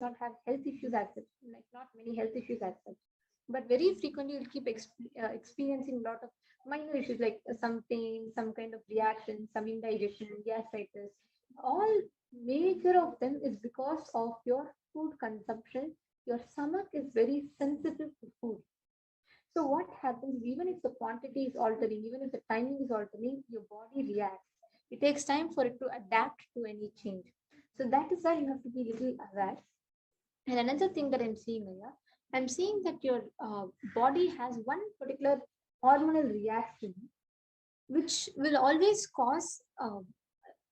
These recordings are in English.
not have health issues as such, like not many health issues as such. But very frequently, you'll keep experiencing a lot of minor issues like some pain, some kind of reaction, some indigestion, gastritis. All major of them is because of your food consumption. Your stomach is very sensitive to food. So what happens, even if the quantity is altering, even if the timing is altering, your body reacts. It takes time for it to adapt to any change. So that is why you have to be little aware. And another thing that I'm seeing, Aya, I'm seeing that your body has one particular hormonal reaction, which will always cause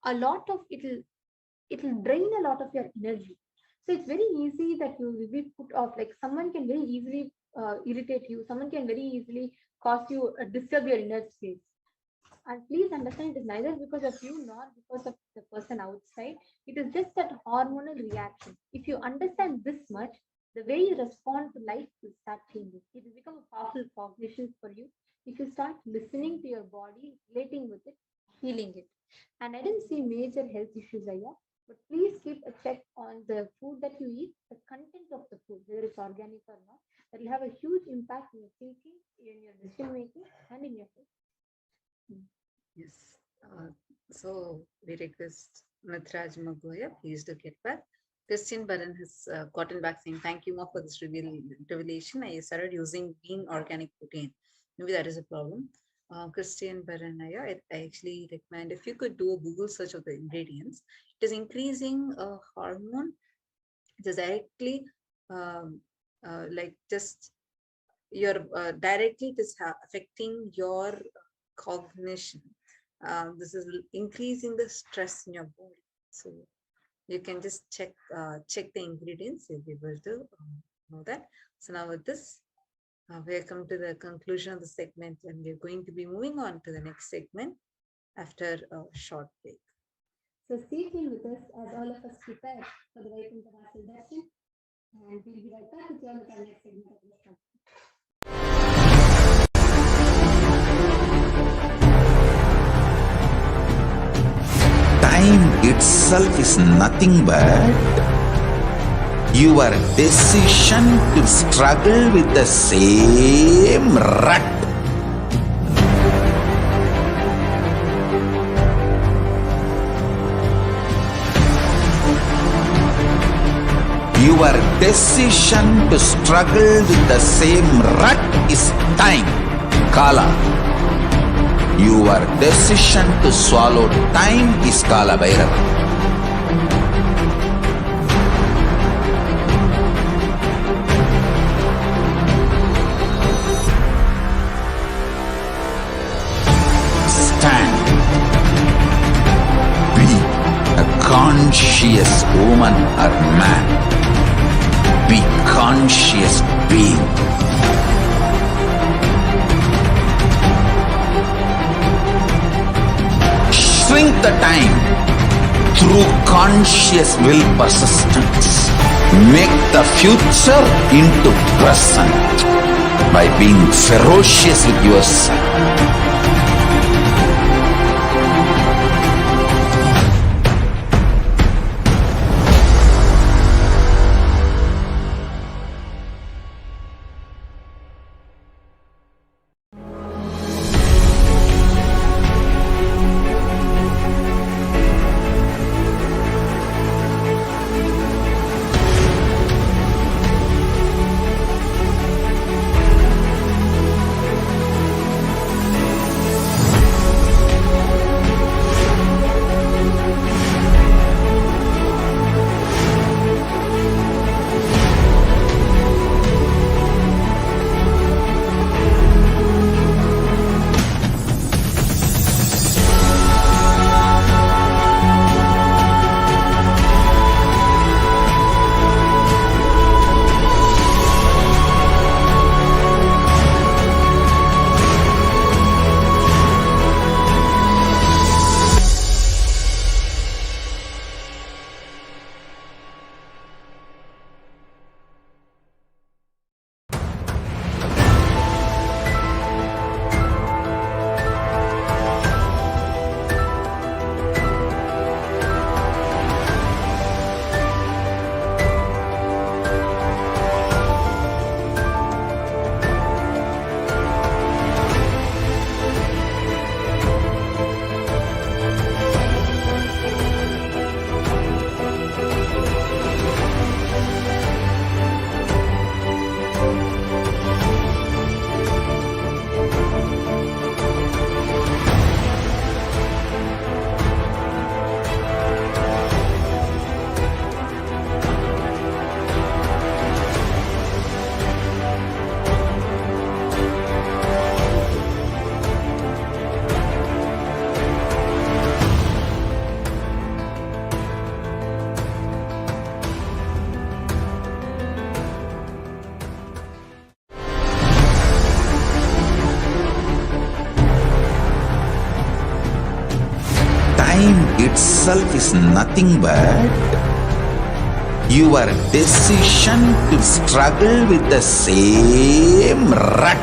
a lot of it'll drain a lot of your energy. So it's very easy that you will be put off. Like someone can very easily irritate you. Someone can very easily cause you disturb your inner space. And please understand, it is neither because of you nor because of the person outside. It is just that hormonal reaction. If you understand this much, the way you respond to life will start changing. It will become a powerful cognition for you if you start listening to your body, relating with it, healing it. And I didn't see major health issues, Aya, but please keep a check on the food that you eat, the content of the food, whether it's organic or not. That will have a huge impact in your thinking, in your decision making, and in your health. Yes. So we request Nathraj Magoya, please do get back. Christian Baran has gotten back saying, thank you, Ma, for this revelation. I started using bean organic protein. Maybe that is a problem. Christian Baran, I actually recommend if you could do a Google search of the ingredients. It is increasing a hormone. It is directly like just your directly it is affecting your cognition. This is increasing the stress in your body. So you can just check the ingredients. You'll be able to know that. So now with this, we have come to the conclusion of the segment, and we're going to be moving on to the next segment after a short break. So stay tuned with us as all of us prepare for the Vaikuntha Vasil Darshan, and we'll be right back with you on the next segment of this program. Time itself is nothing but your decision to struggle with the same rut. Your decision to struggle with the same rut is time, Kala. Your decision to swallow time is Kala Bhairava. Stand. Be a conscious woman or man. Be conscious being. Shrink the time through conscious will persistence. Make the future into present by being ferocious with yourself. itself is nothing but your decision to struggle with the same rut.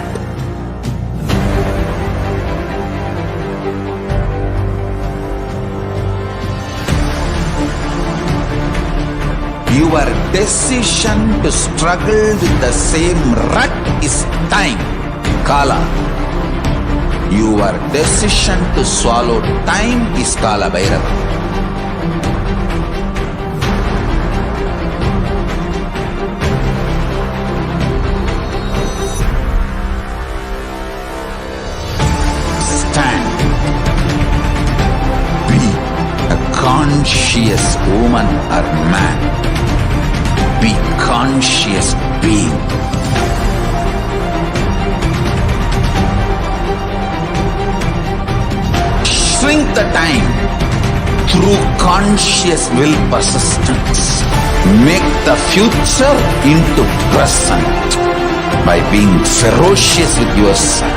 Your decision to struggle with the same rut is time, Kala. Your decision to swallow time is Kala Bhairava. Stand. Be a conscious woman or man. Be conscious being. Shrink the time through conscious will persistence. Make the future into present by being ferocious with yourself.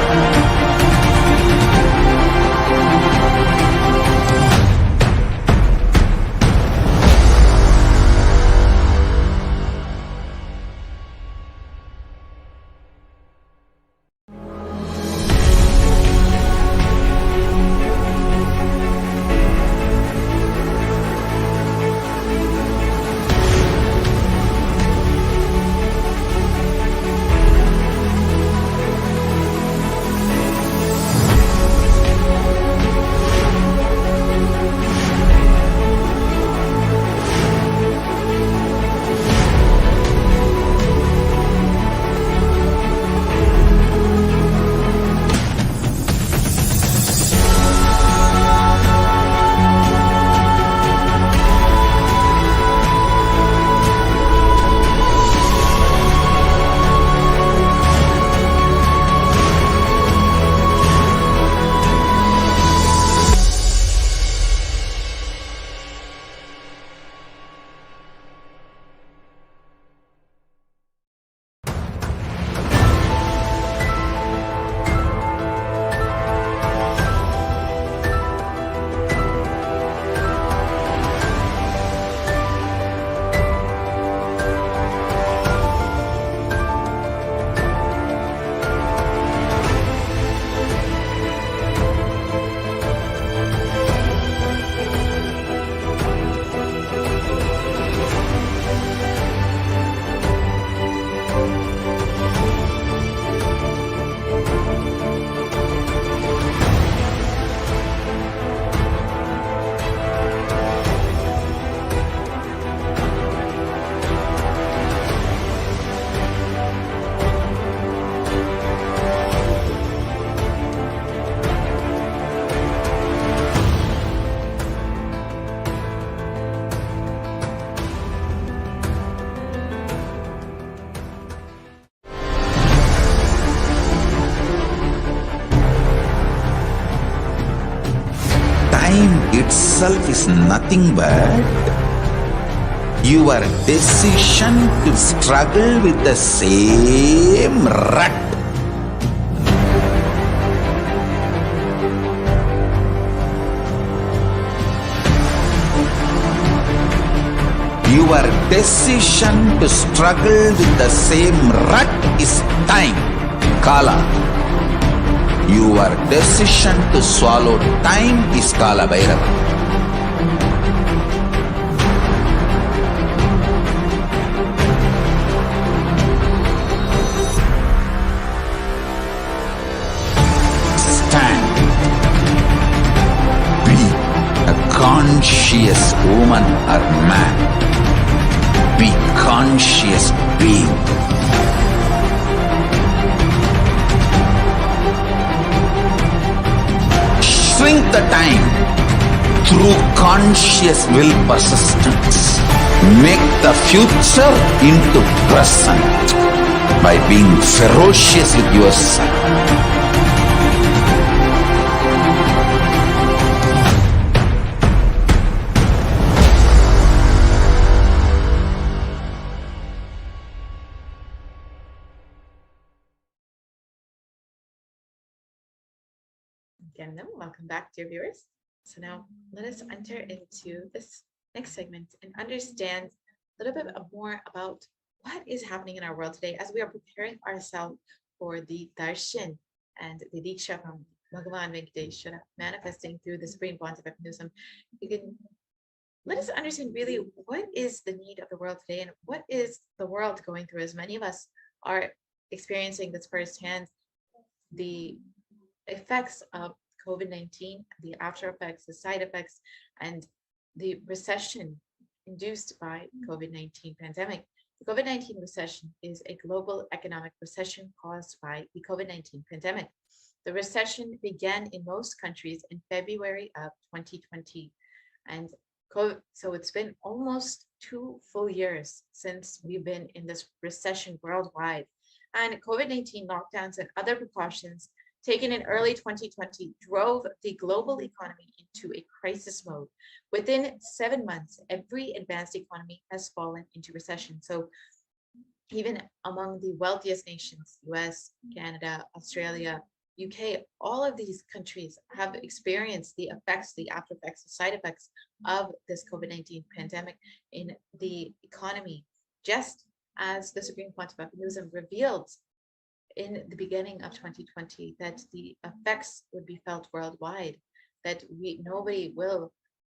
Itself is nothing but your decision to struggle with the same rut. Your decision to struggle with the same rut is time, Kala. Your decision to swallow time is Kala Bhairava. Stand. Be a conscious woman or man. Be conscious being. Shrink the time through conscious will persistence. Make the future into present by being ferocious with yourself. Again, welcome back, dear viewers. So now let us enter into this next segment and understand a little bit more about what is happening in our world today as we are preparing ourselves for the Darshan and the Diksha from Bhagavan Venkateshwara manifesting through the Supreme Pontific Wisdom. You can let us understand really what is the need of the world today and what is the world going through, as many of us are experiencing this firsthand, the effects of COVID-19, the after effects, the side effects, and the recession induced by COVID-19 pandemic. The COVID-19 recession is a global economic recession caused by the COVID-19 pandemic. The recession began in most countries in February of 2020. And so it's been almost 2 full years since we've been in this recession worldwide. And COVID-19 lockdowns and other precautions taken in early 2020 drove the global economy into a crisis mode. Within 7 months, every advanced economy has fallen into recession. So even among the wealthiest nations, US, Canada, Australia, UK, all of these countries have experienced the effects, the after effects, the side effects of this COVID-19 pandemic in the economy, just as the Supreme Pontific Wisdom revealed in the beginning of 2020 that the effects would be felt worldwide, that nobody will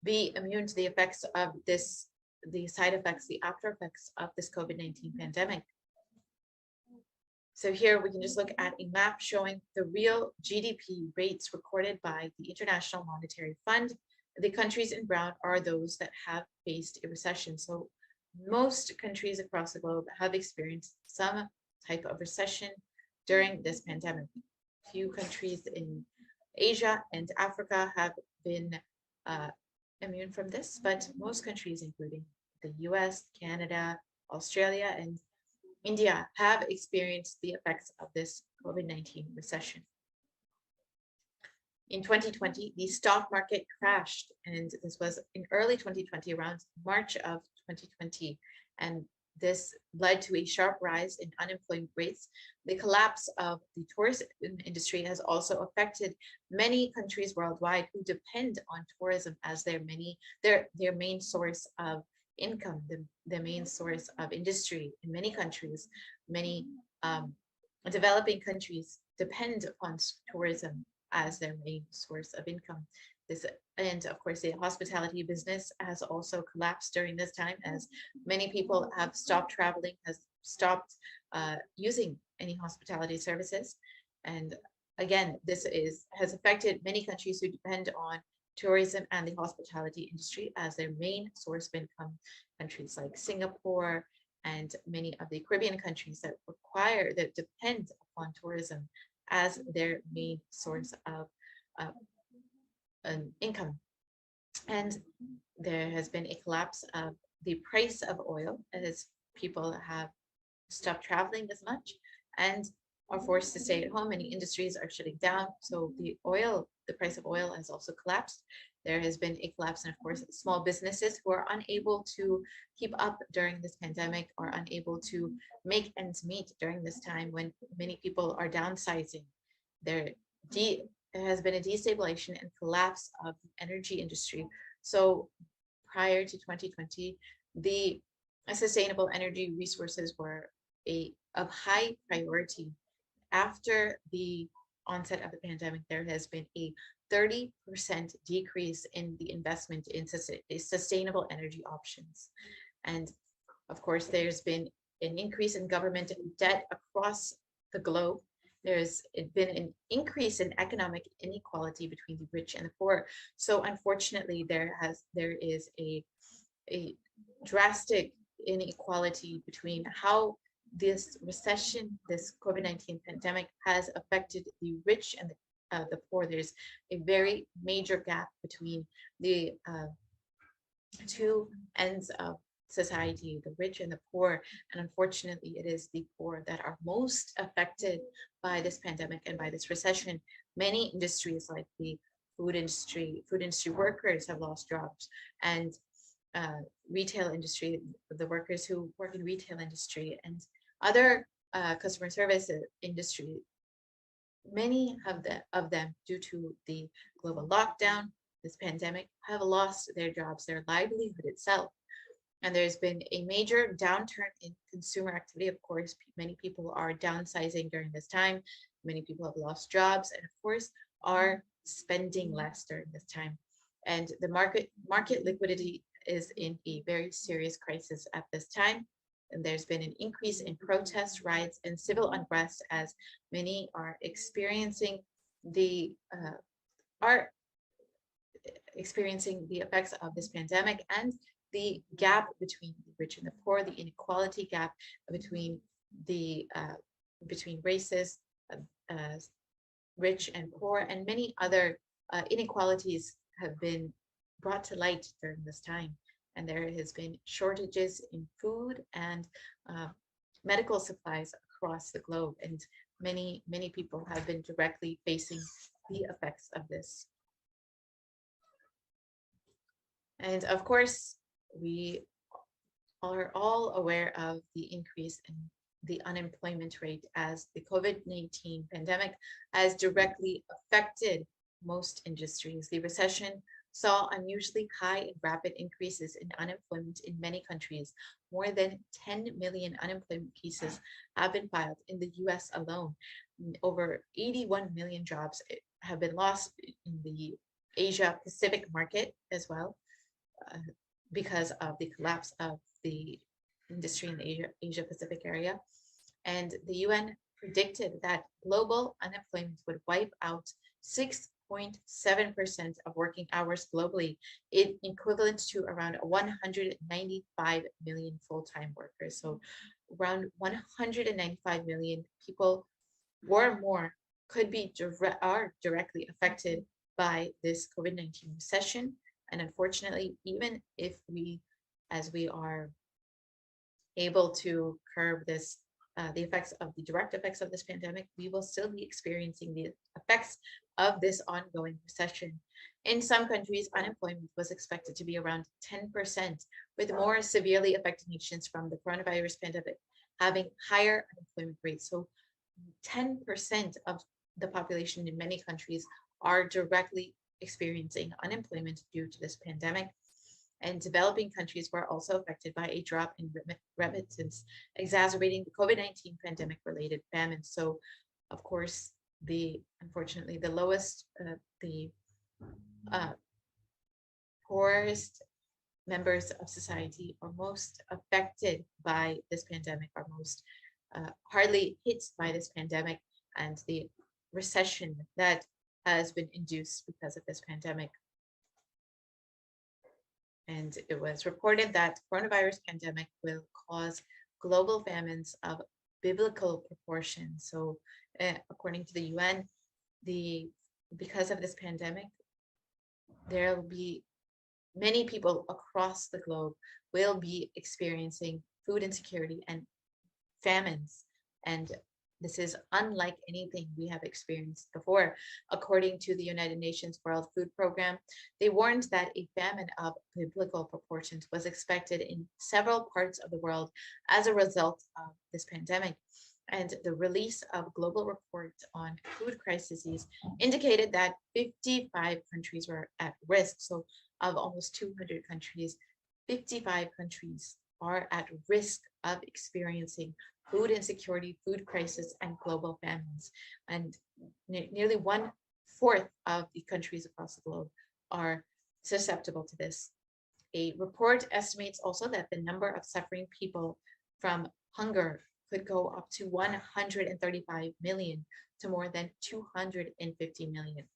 be immune to the effects of this, the side effects, the after effects of this COVID-19 pandemic. So here we can just look at a map showing the real GDP rates recorded by the International Monetary Fund. The countries in brown are those that have faced a recession. So most countries across the globe have experienced some type of recession during this pandemic. Few countries in Asia and Africa have been immune from this, but most countries, including the US, Canada, Australia, and India, have experienced the effects of this COVID-19 recession. In 2020, the stock market crashed, and this was in early 2020, around March of 2020, and this led to a sharp rise in unemployment rates. The collapse of the tourism industry has also affected many countries worldwide who depend on tourism as their main source of income, the main source of industry. In many countries, many developing countries depend upon tourism as their main source of income. And of course, the hospitality business has also collapsed during this time, as many people have stopped traveling, has stopped using any hospitality services. And again, this has affected many countries who depend on tourism and the hospitality industry as their main source of income. Countries like Singapore and many of the Caribbean countries that depend upon tourism as their main source of income. And there has been a collapse of the price of oil as people have stopped traveling as much and are forced to stay at home. Many industries are shutting down. So the price of oil has also collapsed. There has been a collapse, and of course, small businesses who are unable to keep up during this pandemic, are unable to make ends meet during this time when many people are downsizing. There has been a destabilization and collapse of the energy industry. So prior to 2020, the sustainable energy resources were of high priority. After the onset of the pandemic, there has been a 30% decrease in the investment in sustainable energy options. And of course, there's been an increase in government debt across the globe. There's been an increase in economic inequality between the rich and the poor. So unfortunately, there is a drastic inequality between how this recession, this COVID-19 pandemic has affected the rich and the poor. There's a very major gap between the two ends of society, the rich and the poor. And unfortunately, it is the poor that are most affected by this pandemic and by this recession. Many industries like the food industry workers have lost jobs, and retail industry, the workers who work in retail industry and other customer service industry, many of them, due to the global lockdown, this pandemic have lost their jobs, their livelihood itself. And there's been a major downturn in consumer activity. Of course, many people are downsizing during this time. Many people have lost jobs and of course are spending less during this time. And the market liquidity is in a very serious crisis at this time. And there's been an increase in protests, riots, and civil unrest as many are experiencing the effects of this pandemic and the gap between the rich and the poor, the inequality gap between between races, rich and poor, and many other inequalities have been brought to light during this time. And there has been shortages in food and medical supplies across the globe. And many people have been directly facing the effects of this. And of course, we are all aware of the increase in the unemployment rate as the COVID-19 pandemic has directly affected most industries. The recession saw unusually high and rapid increases in unemployment in many countries. More than 10 million unemployment cases have been filed in the US alone. Over 81 million jobs have been lost in the Asia Pacific market as well, because of the collapse of the industry in the Asia Pacific area. And the UN predicted that global unemployment would wipe out 6.7% of working hours globally, equivalent to around 195 million full-time workers. So around 195 million people or more could be are directly affected by this COVID-19 recession. And unfortunately, even if as we are able to curb this, the direct effects of this pandemic, we will still be experiencing the effects of this ongoing recession. In some countries, unemployment was expected to be around 10%, with more severely affected nations from the coronavirus pandemic having higher unemployment rates. So 10% of the population in many countries are directly experiencing unemployment due to this pandemic. And developing countries were also affected by a drop in remittance, exacerbating the COVID-19 pandemic related famine. So of course, unfortunately, the lowest, poorest members of society are most affected by this pandemic, are most hardly hit by this pandemic and the recession that has been induced because of this pandemic. And it was reported that coronavirus pandemic will cause global famines of biblical proportions. So according to the UN, because of this pandemic, there will be many people across the globe will be experiencing food insecurity and famines. And this is unlike anything we have experienced before. According to the United Nations World Food Program, they warned that a famine of biblical proportions was expected in several parts of the world as a result of this pandemic. And the release of global reports on food crises indicated that 55 countries were at risk. So of almost 200 countries, 55 countries are at risk of experiencing food insecurity, food crisis, and global famines. And nearly 1/4 of the countries across the globe are susceptible to this. A report estimates also that the number of suffering people from hunger could go up to 135 million to more than 250 million.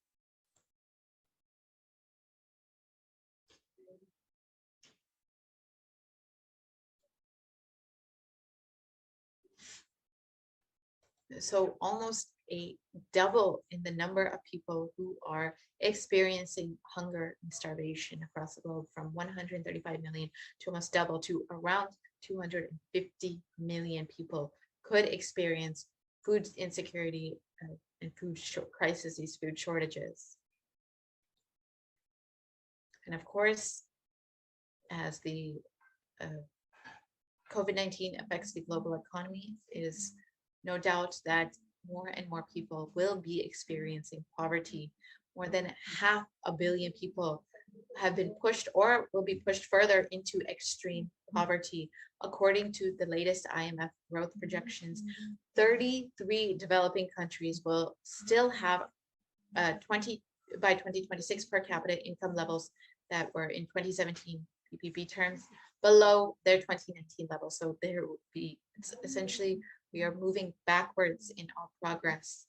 So almost a double in the number of people who are experiencing hunger and starvation across the globe, from 135 million to almost double to around 250 million people could experience food insecurity and food crises, these food shortages. And of course, as the COVID-19 affects the global economy, it is no doubt that more and more people will be experiencing poverty. more than 500 million people have been pushed or will be pushed further into extreme poverty. According to the latest IMF growth projections, 33 developing countries will still have 20 by 2026 per capita income levels that were in 2017 PPP terms below their 2019 level. So there will be, essentially, we are moving backwards in our progress.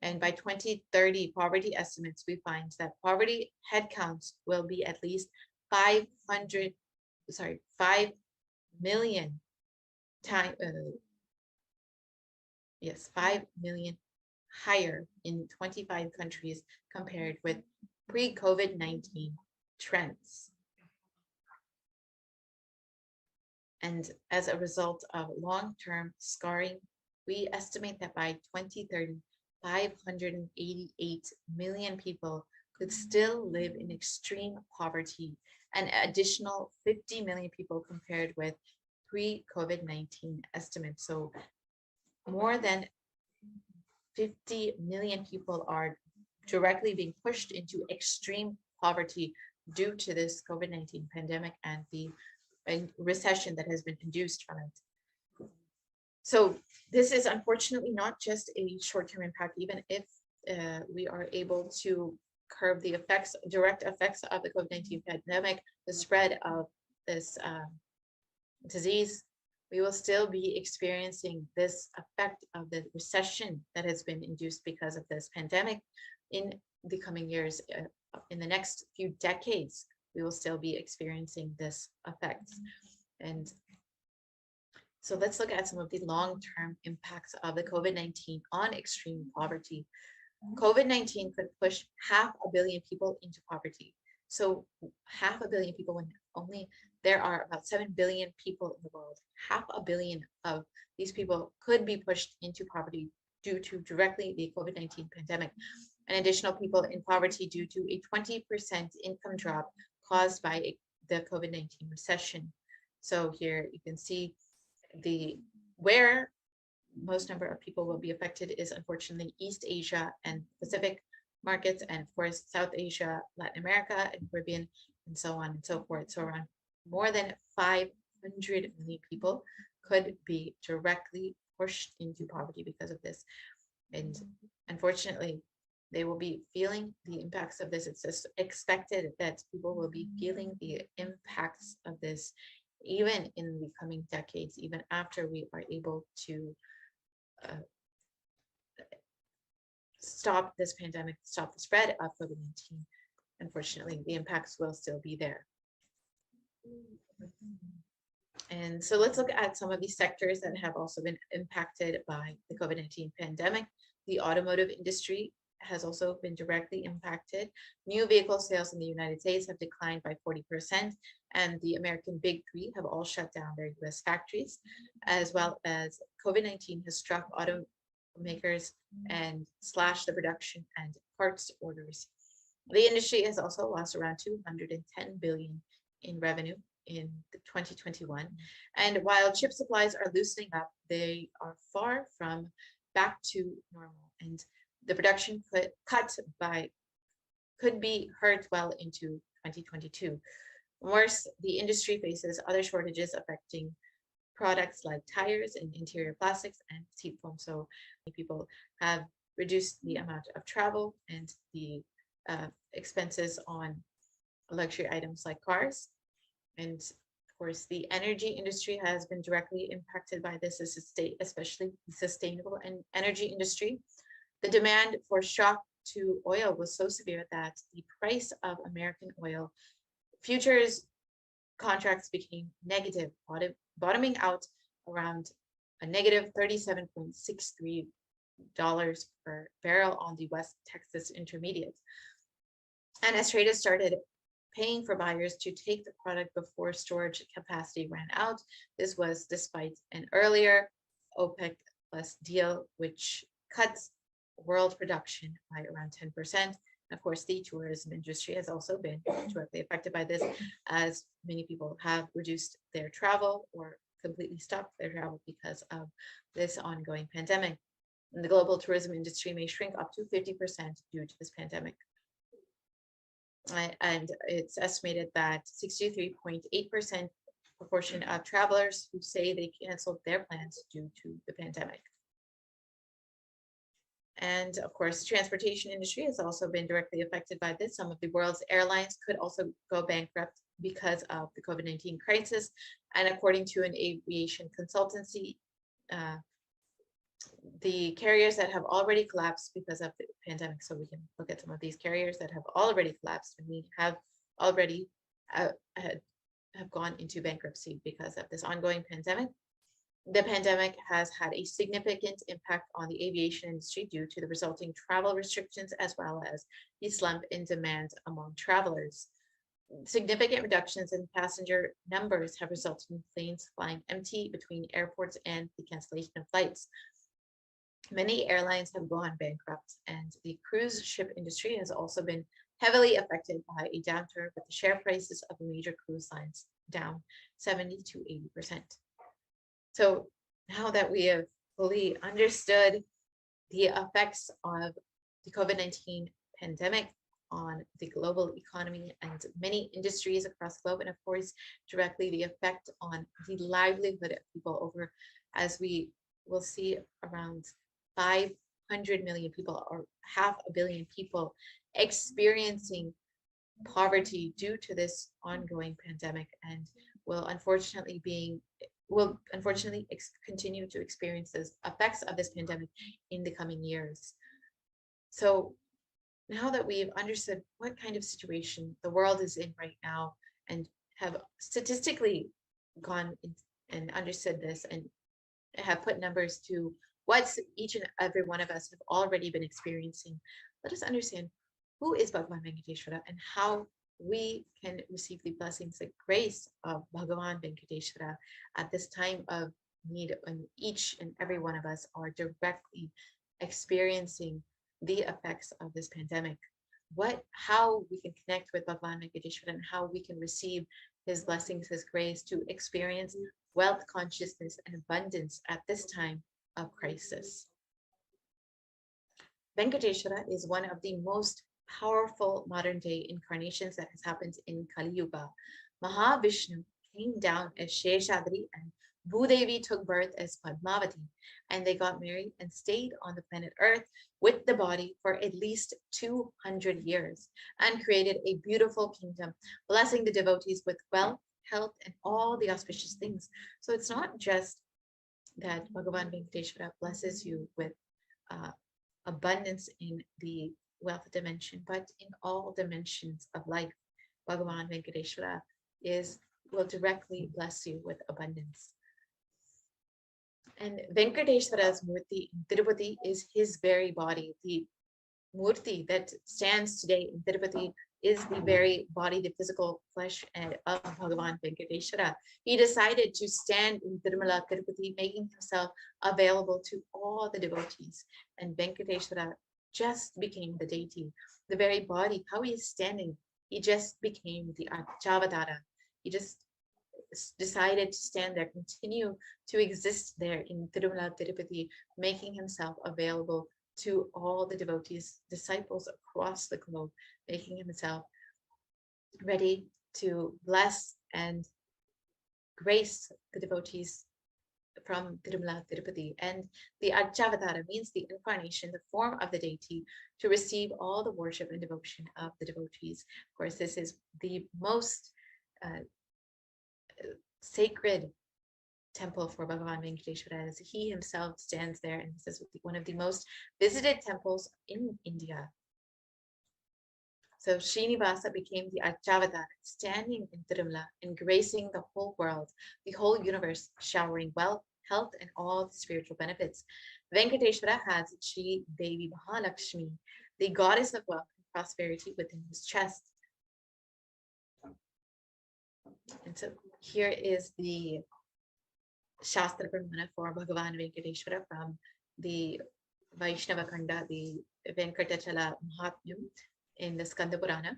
And by 2030, poverty estimates, we find that poverty headcounts will be at least 5 million time, 5 million higher in 25 countries compared with pre-COVID-19 trends. And as a result of long-term scarring, we estimate that by 2030, 588 million people could still live in extreme poverty, an additional 50 million people compared with pre-COVID-19 estimates. So more than 50 million people are directly being pushed into extreme poverty due to this COVID-19 pandemic and the recession that has been induced from it. So this is unfortunately not just a short-term impact, even if we are able to curb the effects, direct effects of the COVID-19 pandemic, the spread of this disease, we will still be experiencing this effect of the recession that has been induced because of this pandemic in the coming years. In the next few decades, we will still be experiencing this effect. And so let's look at some of the long-term impacts of the COVID-19 on extreme poverty. COVID-19 could push 500 million people into poverty. So 500 million people, when only there are about 7 billion people in the world, 500 million of these people could be pushed into poverty due to directly the COVID-19 pandemic. An additional people in poverty due to a 20% income drop caused by the COVID-19 recession. So here you can see where most number of people will be affected is unfortunately East Asia and Pacific markets, and of course South Asia, Latin America, and Caribbean, and so on and so forth. So around more than 500 million people could be directly pushed into poverty because of this. And unfortunately, they will be feeling the impacts of this. It's just expected that people will be feeling the impacts of this even in the coming decades, even after we are able to stop this pandemic, stop the spread of COVID-19. Unfortunately, the impacts will still be there. And so let's look at some of these sectors that have also been impacted by the COVID-19 pandemic. The automotive industry has also been directly impacted. New vehicle sales in the United States have declined by 40%, and the American Big Three have all shut down their US factories, as well as COVID-19 has struck automakers and slashed the production and parts orders. The industry has also lost around 210 billion in revenue in 2021. And while chip supplies are loosening up, they are far from back to normal. And the production could be hurt well into 2022. Worse, the industry faces other shortages affecting products like tires and interior plastics and seat foam. So people have reduced the amount of travel and the expenses on luxury items like cars. And of course, the energy industry has been directly impacted by this, especially the sustainable and energy industry. The demand for shock to oil was so severe that the price of American oil futures contracts became negative, bottoming out around a negative $37.63 per barrel on the West Texas Intermediate. And as traders started paying for buyers to take the product before storage capacity ran out, this was despite an earlier OPEC plus deal, which cuts world production by around 10%. And of course, the tourism industry has also been directly affected by this, as many people have reduced their travel or completely stopped their travel because of this ongoing pandemic. And the global tourism industry may shrink up to 50% due to this pandemic. And it's estimated that 63.8% proportion of travelers who say they canceled their plans due to the pandemic. And of course, transportation industry has also been directly affected by this. Some of the world's airlines could also go bankrupt because of the COVID-19 crisis. And according to an aviation consultancy, the carriers that have already collapsed because of the pandemic. So we can look at some of these carriers that have already collapsed, and we have already have gone into bankruptcy because of this ongoing pandemic. The pandemic has had a significant impact on the aviation industry due to the resulting travel restrictions, as well as the slump in demand among travelers. Significant reductions in passenger numbers have resulted in planes flying empty between airports and the cancellation of flights. Many airlines have gone bankrupt, and the cruise ship industry has also been heavily affected by a downturn, with the share prices of major cruise lines down 70 to 80%. So now that we have fully understood the effects of the COVID-19 pandemic on the global economy and many industries across the globe, and of course, directly the effect on the livelihood of people over, as we will see, around 500 million people or 500 million people experiencing poverty due to this ongoing pandemic, and will unfortunately continue to experience the effects of this pandemic in the coming years. So now that we've understood what kind of situation the world is in right now, and have statistically gone in and understood this, and have put numbers to what each and every one of us have already been experiencing, let us understand who is Bhagavan Venkateshwara and how we can receive the blessings and grace of Bhagavan Venkateshwara at this time of need, when each and every one of us are directly experiencing the effects of this pandemic. How we can connect with Bhagavan Venkateshwara and how we can receive his blessings, his grace, to experience wealth, consciousness, and abundance at this time of crisis. Venkateshwara is one of the most powerful modern day incarnations that has happened in Kali Yuga. Mahavishnu came down as Sheshadri, and Bhudevi took birth as Padmavati, and they got married and stayed on the planet Earth with the body for at least 200 years and created a beautiful kingdom, blessing the devotees with wealth, health, and all the auspicious things. So it's not just that Bhagavan Venkateshwara blesses you with abundance in the wealth dimension, but in all dimensions of life, Bhagavan Venkateshwara will directly bless you with abundance. And Venkateshwara's Murti in Tirupati is his very body. The Murti that stands today in Tirupati is the very body, the physical flesh of Bhagavan Venkateshwara. He decided to stand in Tirumala, Tirupati, making himself available to all the devotees. And Venkateshwara just became the deity, the very body, how he is standing. He just became the Archavatara. He just decided to stand there, continue to exist there in Tirumala, Tirupati, making himself available to all the devotees, disciples across the globe, making himself ready to bless and grace the devotees from Tirumala, Tirupati. And the Archavatara means the incarnation, the form of the deity, to receive all the worship and devotion of the devotees. Of course, this is the most sacred temple for Bhagavan Venkateshwara, as he himself stands there, and this is one of the most visited temples in India. So Srinivasa became the Archavatara, standing in Tirumala and gracing the whole world, the whole universe, showering wealth, health, and all the spiritual benefits. Venkateshwara has Shri Devi Mahalakshmi, the goddess of wealth and prosperity, within his chest. And so here is the Shastra Pramana for Bhagavan Venkateshwara from the Vaishnava Kanda, the Venkatachala Mahatmyam in the Skanda Purana.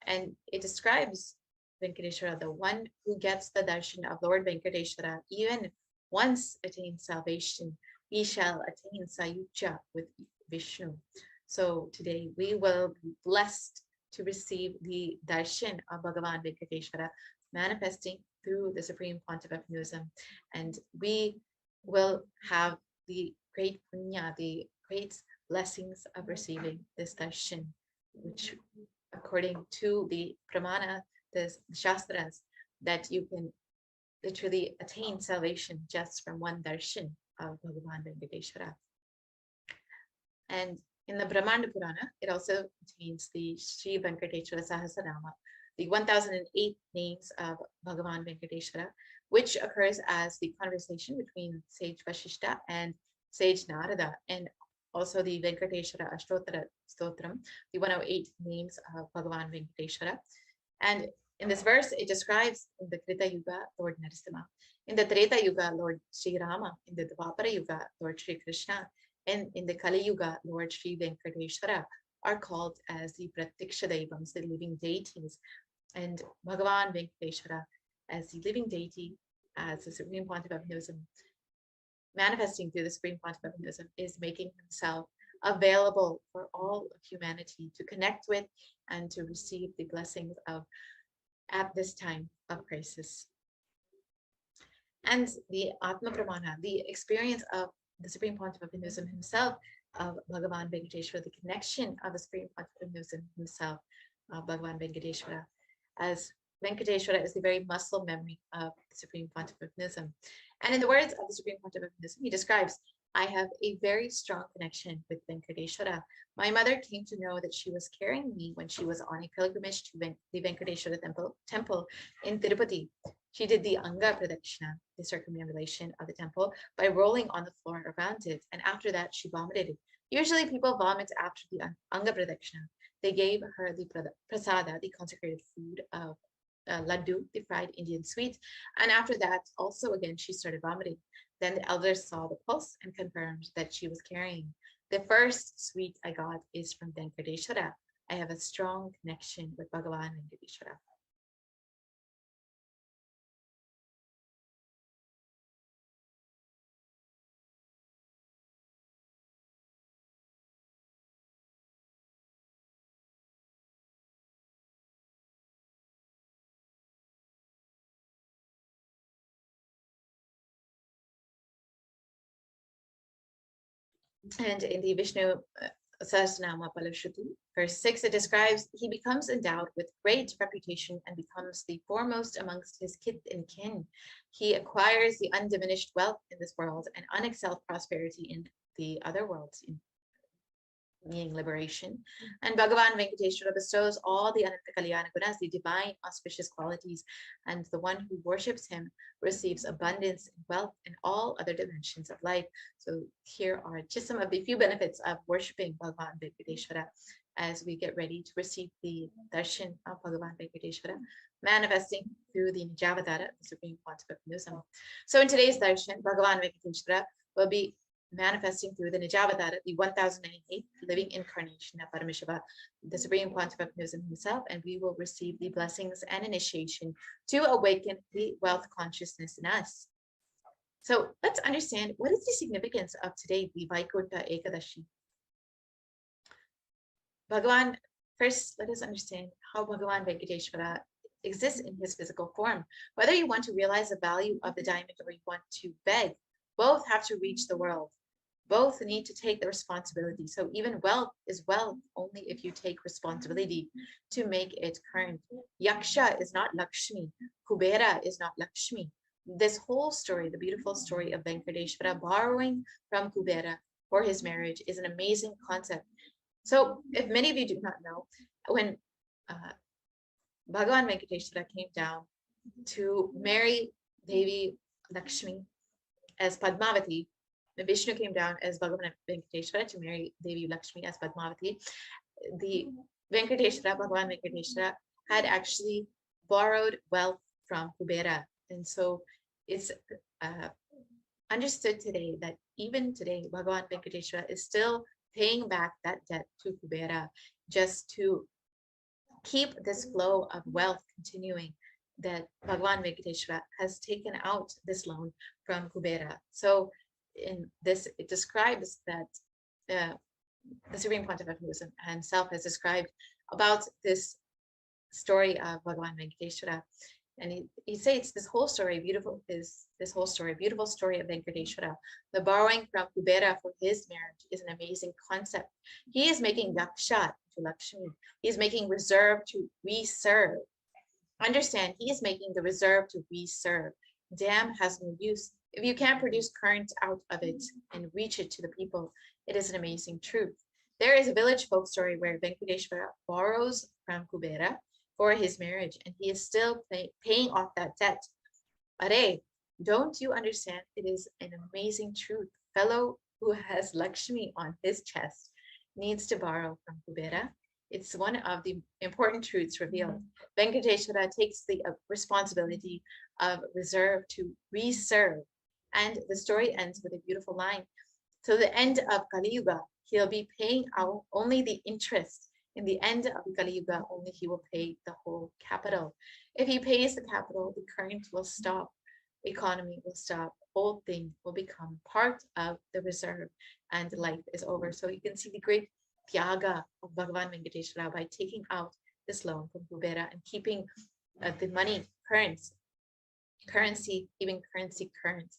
And it describes Venkateshwara, the one who gets the darshan of Lord Venkateshwara, even once attains salvation, he shall attain Sayuja with Vishnu. So today we will be blessed to receive the darshan of Bhagavan Venkateshwara manifesting through the Supreme Pontiff of Hinduism. And we will have the great punya, the great blessings of receiving this darshan, which according to the pramana, the shastras, that you can literally attain salvation just from one darshan of Bhagavan Venkateshwara. And in the Brahmanda Purana, it also contains the Sri Venkateshwara Sahasranama, the 1008 names of Bhagavan Venkateshwara, which occurs as the conversation between sage Vashishta and sage Narada, and also the Venkateshwara Ashtottara Stotram, the 108 names of Bhagavan Venkateshwara. And in this verse, it describes in the Krita Yuga, Lord Narasimha, in the Treta Yuga, Lord Sri Rama, in the Dvapara Yuga, Lord Sri Krishna, and in the Kali Yuga, Lord Sri Venkateshwara are called as the Pratiksha Devams, the living deities. And Bhagavan Venkateshwara as the living deity, as the Supreme Pontiff of Hinduism, manifesting through the Supreme Pontiff of Hinduism, is making himself available for all of humanity to connect with and to receive the blessings of at this time of crisis. And the Atma Pramana, the experience of the Supreme Pontiff of Hinduism himself, of Bhagavan Venkateshwara, the connection of the Supreme Pontiff of Hinduism himself, Bhagavan Venkateshwara, as Venkateshwara is the very muscle memory of the Supreme Pontiff of Hinduism. And in the words of the Supreme Pontiff of Hinduism, he describes, I have a very strong connection with Venkateshwara. My mother came to know that she was carrying me when she was on a pilgrimage to the Venkateshwara temple in Tirupati. She did the Anga Pradakshina, the circumambulation of the temple, by rolling on the floor around it. And after that, she vomited. Usually people vomit after the Anga Pradakshina. They gave her the prasada, the consecrated food of laddu, the fried Indian sweet. And after that, also again, she started vomiting. Then the elders saw the pulse and confirmed that she was carrying. The first sweet I got is from Venkateshwara. I have a strong connection with Bhagavan Venkateshwara. And in the Vishnu Sahasranama Palashruti, verse 6, it describes, he becomes endowed with great reputation and becomes the foremost amongst his kith and kin. He acquires the undiminished wealth in this world and unexcelled prosperity in the other worlds, meaning liberation. And Bhagavan Venkateshwara bestows all the Ananta Kalyana Gunas, the divine auspicious qualities, and the one who worships him receives abundance and wealth in all other dimensions of life. So here are just some of the few benefits of worshipping Bhagavan Venkateshwara as we get ready to receive the darshan of Bhagavan Venkateshwara, manifesting through the Nijavatara, the Supreme Pontiff of Hinduism. So in today's darshan, Bhagavan Venkateshwara will be manifesting through the Nijavatara, the 1098th living incarnation of Paramashiva, the Supreme Pontiff of Hinduism himself, and we will receive the blessings and initiation to awaken the wealth consciousness in us. So let's understand, what is the significance of today, the Vaikunta Ekadashi? Bhagavan, first let us understand how Bhagavan Venkateshwara exists in his physical form. Whether you want to realize the value of the diamond or you want to beg, both have to reach the world. Both need to take the responsibility. So even wealth is wealth only if you take responsibility to make it current. Yaksha is not Lakshmi. Kubera is not Lakshmi. This whole story, the beautiful story of Venkateshwara borrowing from Kubera for his marriage, is an amazing concept. So if many of you do not know, when Bhagavan Venkateshwara came down to marry Devi Lakshmi as Padmavati, Vishnu came down as Bhagavan Venkateshwara to marry Devi Lakshmi as Padmavati. The Venkateshwara, Bhagavan Venkateshwara, had actually borrowed wealth from Kubera. And so it's understood today that even today, Bhagavan Venkateshwara is still paying back that debt to Kubera just to keep this flow of wealth continuing, that Bhagavan Venkateshwara has taken out this loan from Kubera. So in this, it describes that the Supreme Pontiff of Hinduism himself has described about this story of Bhagavan Venkateshwara. And he states this whole story, beautiful story of Venkateshwara. The borrowing from Kubera for his marriage is an amazing concept. He is making Yaksha to Lakshmi. He is making reserve to reserve. Understand, he is making the reserve to reserve. Dam has no use. If you can't produce current out of it and reach it to the people, it is an amazing truth. There is a village folk story where Venkateshwara borrows from Kubera for his marriage, and he is still paying off that debt. Are, don't you understand? It is an amazing truth. Fellow who has Lakshmi on his chest needs to borrow from Kubera. It's one of the important truths revealed. Venkateshwara takes the responsibility of reserve to reserve. And the story ends with a beautiful line. Till the end of Kali Yuga, he'll be paying out only the interest. In the end of Kali Yuga, only he will pay the whole capital. If he pays the capital, the current will stop, economy will stop, whole thing will become part of the reserve, and life is over. So you can see the great Tyaga of Bhagavan Venkateshwara by taking out this loan from Kubera and keeping the money currency, keeping currency current,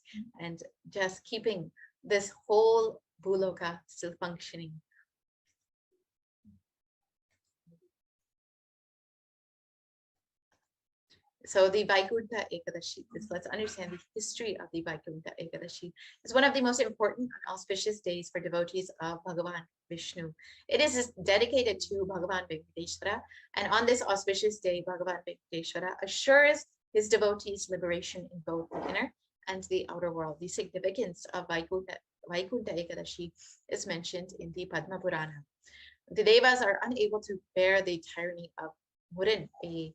and just keeping this whole Bhuloka still functioning. So the Vaikuntha Ekadashi, let's understand the history of the Vaikuntha Ekadashi. It's one of the most important and auspicious days for devotees of Bhagavan Vishnu. It is dedicated to Bhagavan Venkateshwara, and on this auspicious day, Bhagavan Venkateshwara assures his devotees liberation in both the inner and the outer world. The significance of Vaikuntha Ekadashi is mentioned in the Padma Purana. The Devas are unable to bear the tyranny of Murin, a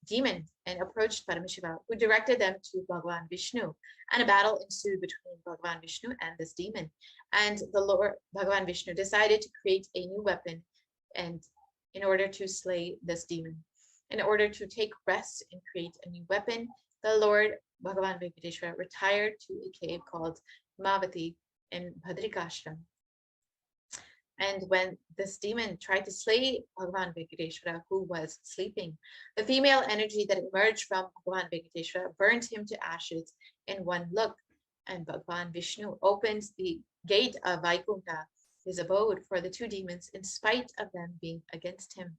demon, and approached Paramashiva, who directed them to Bhagavan Vishnu, and a battle ensued between Bhagavan Vishnu and this demon. And the Lord Bhagavan Vishnu decided to create a new weapon, and in order to slay this demon. In order to take rest and create a new weapon, the Lord Bhagavan Venkateshwara retired to a cave called Amaravati in Bhadrikashram. And when this demon tried to slay Bhagavan Venkateshwara, who was sleeping, the female energy that emerged from Bhagavan Venkateshwara burned him to ashes in one look. And Bhagavan Vishnu opened the gate of Vaikuntha, his abode, for the two demons, in spite of them being against him.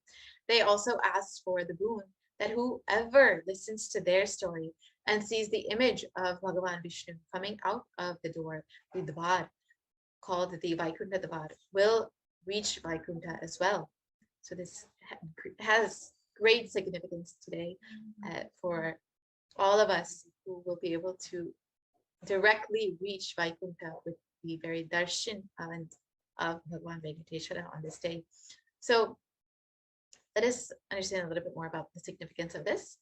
They also asked for the boon that whoever listens to their story and sees the image of Bhagavan Vishnu coming out of the door, the Dvar, called the Vaikuntha Dvar, will reach Vaikuntha as well. So this has great significance today for all of us who will be able to directly reach Vaikuntha with the very darshan of Bhagavan Venkateshwara on this day. So let us understand a little bit more about the significance of this.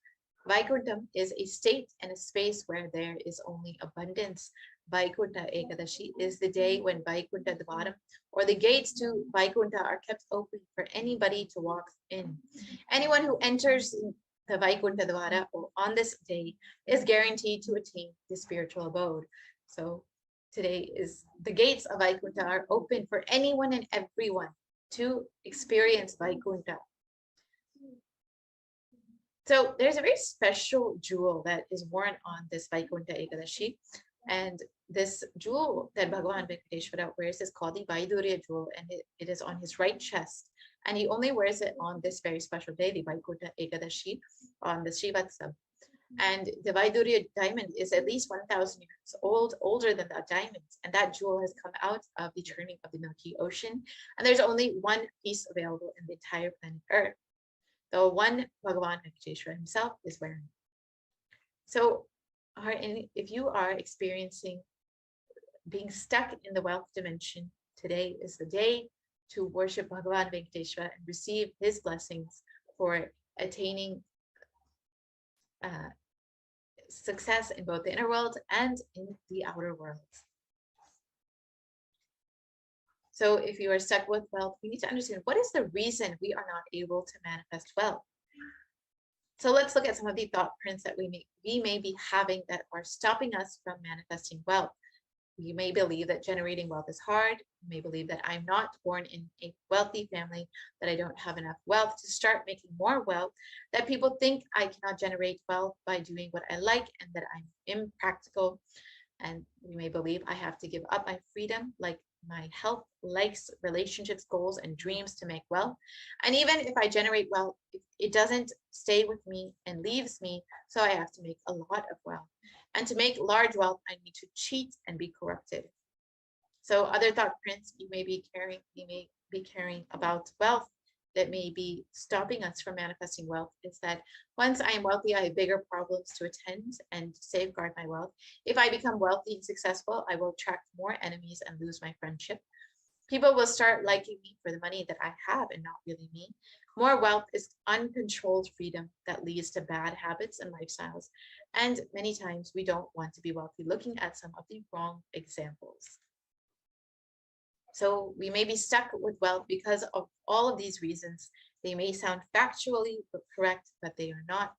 Vaikuntham is a state and a space where there is only abundance. Vaikuntha Ekadashi is the day when Vaikuntha Dvaram, or the gates to Vaikuntha, are kept open for anybody to walk in. Anyone who enters the Vaikuntha Dvara on this day is guaranteed to attain the spiritual abode. So today is the gates of Vaikuntha are open for anyone and everyone to experience Vaikuntha. So there's a very special jewel that is worn on this Vaikuntha Ekadashi. And this jewel that Bhagavan Venkateshwara wears is called the Vaidurya jewel, and it is on his right chest. And he only wears it on this very special day, the Vaikuntha Ekadashi, on the Srivatsam. And the Vaidurya diamond is at least 1,000 years old, older than the diamonds. And that jewel has come out of the churning of the Milky Ocean. And there's only one piece available in the entire planet Earth, the one Bhagavan Venkateshwara himself is wearing. So if you are experiencing being stuck in the wealth dimension, today is the day to worship Bhagavan Venkateshwara and receive his blessings for attaining success in both the inner world and in the outer world. So if you are stuck with wealth, we need to understand what is the reason we are not able to manifest wealth. So let's look at some of the thought prints that we may be having that are stopping us from manifesting wealth. You may believe that generating wealth is hard. You may believe that I'm not born in a wealthy family, that I don't have enough wealth to start making more wealth, that people think I cannot generate wealth by doing what I like, and that I'm impractical. And you may believe I have to give up my freedom, like my health, likes, relationships, goals, and dreams to make wealth. And even if I generate wealth, it doesn't stay with me and leaves me, so I have to make a lot of wealth. And to make large wealth, I need to cheat and be corrupted. So other thought prints you may be carrying about wealth that may be stopping us from manifesting wealth is that once I am wealthy, I have bigger problems to attend and safeguard my wealth. If I become wealthy and successful, I will attract more enemies and lose my friendship. People will start liking me for the money that I have and not really me. More wealth is uncontrolled freedom that leads to bad habits and lifestyles. And many times we don't want to be wealthy, looking at some of the wrong examples. So we may be stuck with wealth because of all of these reasons. They may sound factually correct, but they are not.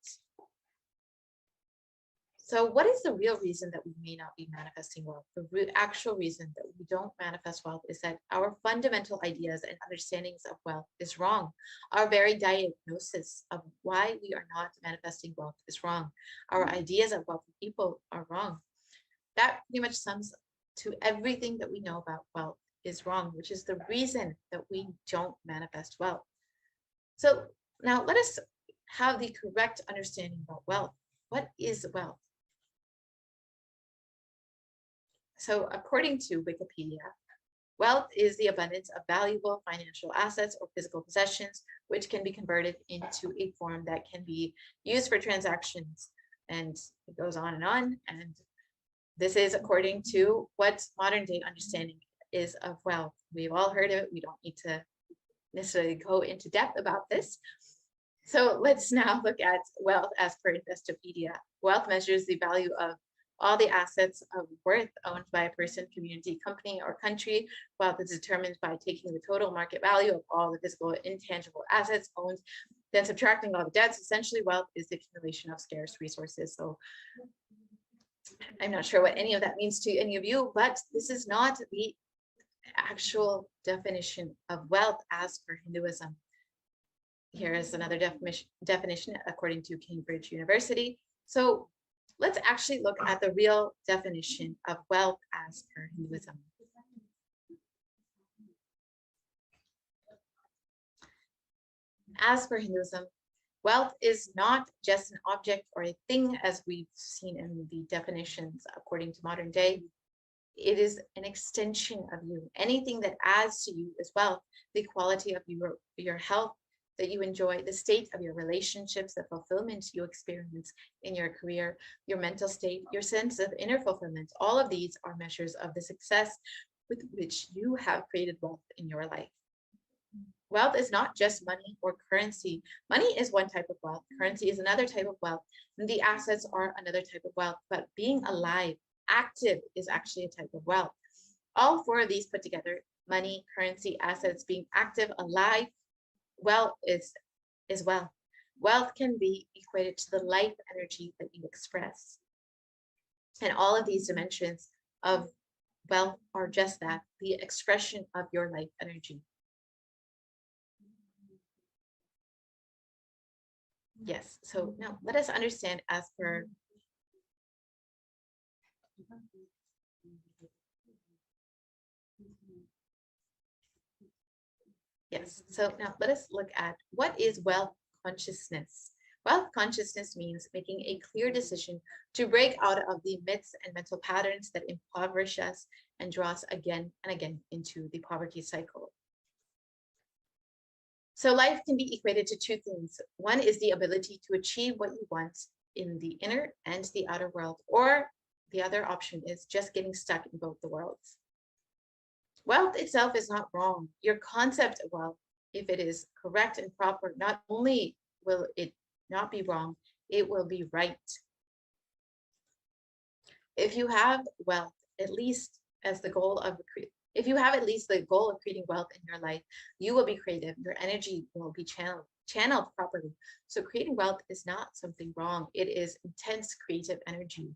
So what is the real reason that we may not be manifesting wealth? The actual reason that we don't manifest wealth is that our fundamental ideas and understandings of wealth is wrong. Our very diagnosis of why we are not manifesting wealth is wrong. Our ideas of wealthy people are wrong. That pretty much sums to everything that we know about wealth is wrong, which is the reason that we don't manifest wealth. So now let us have the correct understanding about wealth. What is wealth? So according to Wikipedia, wealth is the abundance of valuable financial assets or physical possessions, which can be converted into a form that can be used for transactions. And it goes on. And this is according to what modern day understanding is of wealth. We've all heard of it. We don't need to necessarily go into depth about this. So let's now look at wealth as per Investopedia. Wealth measures the value of all the assets of worth owned by a person, community, company, or country. Wealth is determined by taking the total market value of all the physical and intangible assets owned, then subtracting all the debts. Essentially, wealth is the accumulation of scarce resources. So I'm not sure what any of that means to any of you, but this is not the actual definition of wealth as per Hinduism. Here is another definition according to Cambridge University. So let's actually look at the real definition of wealth as per Hinduism. As per Hinduism, wealth is not just an object or a thing as we've seen in the definitions according to modern day. It is an extension of you. Anything that adds to you is wealth. The quality of your health that you enjoy, the state of your relationships, the fulfillment you experience in your career, your mental state, your sense of inner fulfillment. All of these are measures of the success with which you have created wealth in your life. Wealth is not just money or currency. Money is one type of wealth. Currency is another type of wealth. And the assets are another type of wealth. But being alive, active, is actually a type of wealth. All four of these put together, money, currency, assets, being active, alive, wealth is wealth. Wealth can be equated to the life energy that you express. And all of these dimensions of wealth are just that, the expression of your life energy. Yes, so now let us understand as per Yes, so now let us look at what is wealth consciousness. Wealth consciousness means making a clear decision to break out of the myths and mental patterns that impoverish us and draw us again and again into the poverty cycle. So life can be equated to two things. One is the ability to achieve what you want in the inner and the outer world, or the other option is just getting stuck in both the worlds. Wealth itself is not wrong. Your concept of wealth, if it is correct and proper, not only will it not be wrong, it will be right. If you have wealth, at least as the goal of if you have at least the goal of creating wealth in your life, you will be creative. Your energy will be channeled properly. So creating wealth is not something wrong. It is intense creative energy.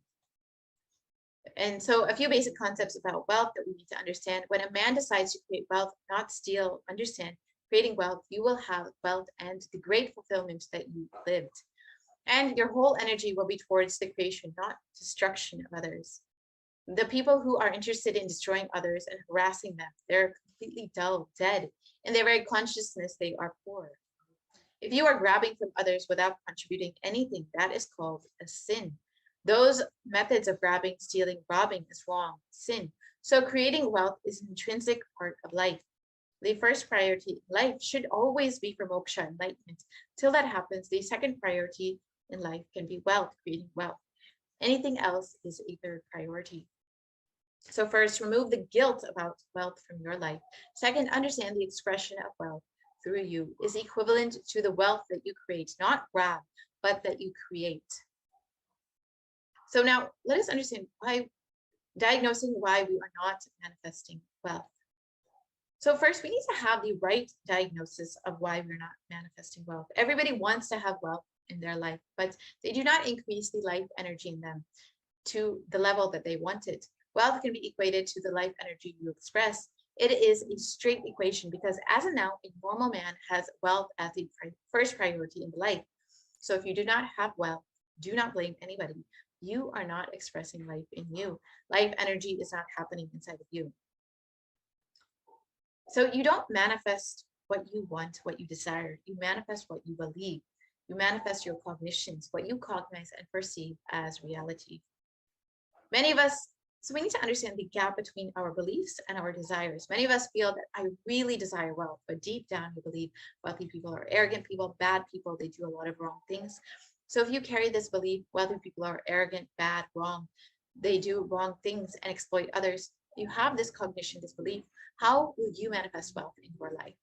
And so a few basic concepts about wealth that we need to understand. When a man decides to create wealth, not steal, understand, creating wealth, you will have wealth and the great fulfillment that you lived. And your whole energy will be towards the creation, not destruction of others. The people who are interested in destroying others and harassing them, they're completely dull, dead. In their very consciousness, they are poor. If you are grabbing from others without contributing anything, that is called a sin. Those methods of grabbing, stealing, robbing is wrong, sin. So creating wealth is an intrinsic part of life. The first priority in life should always be for moksha, enlightenment. Till that happens, the second priority in life can be wealth, creating wealth. Anything else is a third priority. So first, remove the guilt about wealth from your life. Second, understand the expression of wealth through you is equivalent to the wealth that you create, not grab, but that you create. So now let us understand diagnosing why we are not manifesting wealth. So first, we need to have the right diagnosis of why we're not manifesting wealth. Everybody wants to have wealth in their life, but they do not increase the life energy in them to the level that they want it. Wealth can be equated to the life energy you express. It is a straight equation because as of now, a normal man has wealth as the first priority in life. So if you do not have wealth, do not blame anybody. You are not expressing life in you. Life energy is not happening inside of you. So you don't manifest what you want, what you desire. You manifest what you believe. You manifest your cognitions, what you cognize and perceive as reality. Many of us, so we need to understand the gap between our beliefs and our desires. Many of us feel that I really desire wealth, but deep down you believe wealthy people are arrogant people, bad people, they do a lot of wrong things. So if you carry this belief, wealthy people are arrogant, bad, wrong, they do wrong things and exploit others, you have this cognition, this belief, how will you manifest wealth in your life?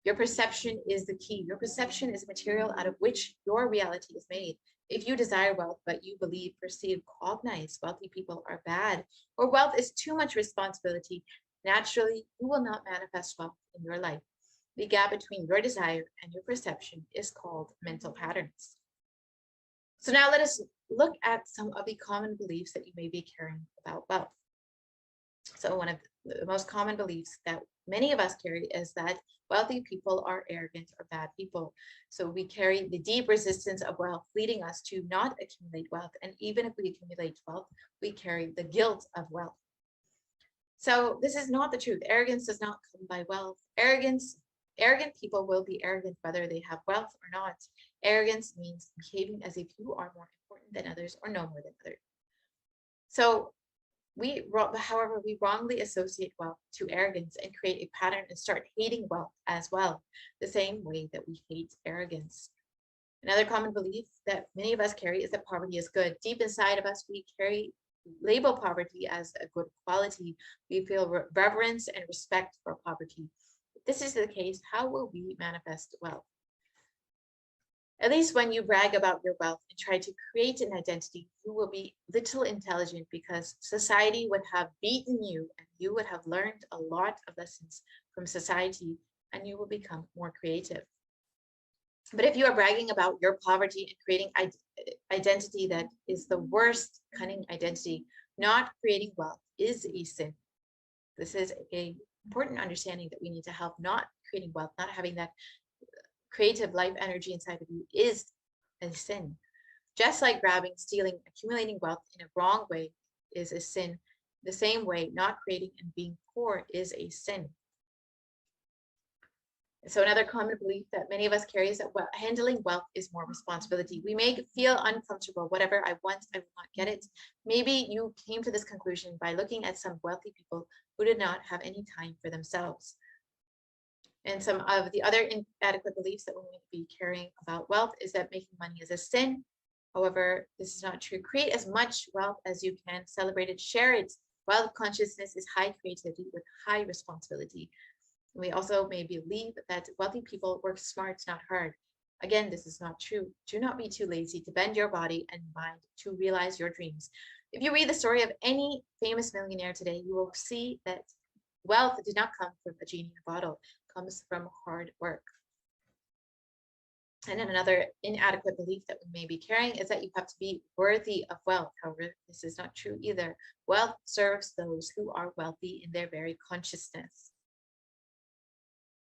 Your perception is the key. Your perception is the material out of which your reality is made. If you desire wealth, but you believe, perceive, cognize wealthy people are bad, or wealth is too much responsibility, naturally, you will not manifest wealth in your life. The gap between your desire and your perception is called mental patterns. So now let us look at some of the common beliefs that you may be carrying about wealth. So one of the most common beliefs that many of us carry is that wealthy people are arrogant or bad people. So we carry the deep resistance of wealth, leading us to not accumulate wealth. And even if we accumulate wealth, we carry the guilt of wealth. So this is not the truth. Arrogance does not come by wealth. Arrogant people will be arrogant whether they have wealth or not. Arrogance means behaving as if you are more important than others or know more than others. So however, we wrongly associate wealth to arrogance and create a pattern and start hating wealth as well, the same way that we hate arrogance. Another common belief that many of us carry is that poverty is good. Deep inside of us, we label poverty as a good quality. We feel reverence and respect for poverty. If this is the case, how will we manifest wealth? At least when you brag about your wealth and try to create an identity, you will be little intelligent because society would have beaten you and you would have learned a lot of lessons from society and you will become more creative. But if you are bragging about your poverty and creating identity that is the worst cunning identity, not creating wealth is a sin. This is an important understanding that we need to have. Not creating wealth, not having that creative life energy inside of you is a sin. Just like grabbing, stealing, accumulating wealth in a wrong way is a sin, the same way not creating and being poor is a sin. So another common belief that many of us carry is that handling wealth is more responsibility. We may feel uncomfortable. Whatever I want, I will not get it. Maybe you came to this conclusion by looking at some wealthy people who did not have any time for themselves. And some of the other inadequate beliefs that we may be carrying about wealth is that making money is a sin. However, this is not true. Create as much wealth as you can, celebrate it, share it. Wealth consciousness is high creativity with high responsibility. We also may believe that wealthy people work smart, not hard. Again, this is not true. Do not be too lazy to bend your body and mind to realize your dreams. If you read the story of any famous millionaire today, you will see that wealth did not come from a genie in a bottle. Comes from hard work. And then another inadequate belief that we may be carrying is that you have to be worthy of wealth. However, this is not true either. Wealth serves those who are wealthy in their very consciousness.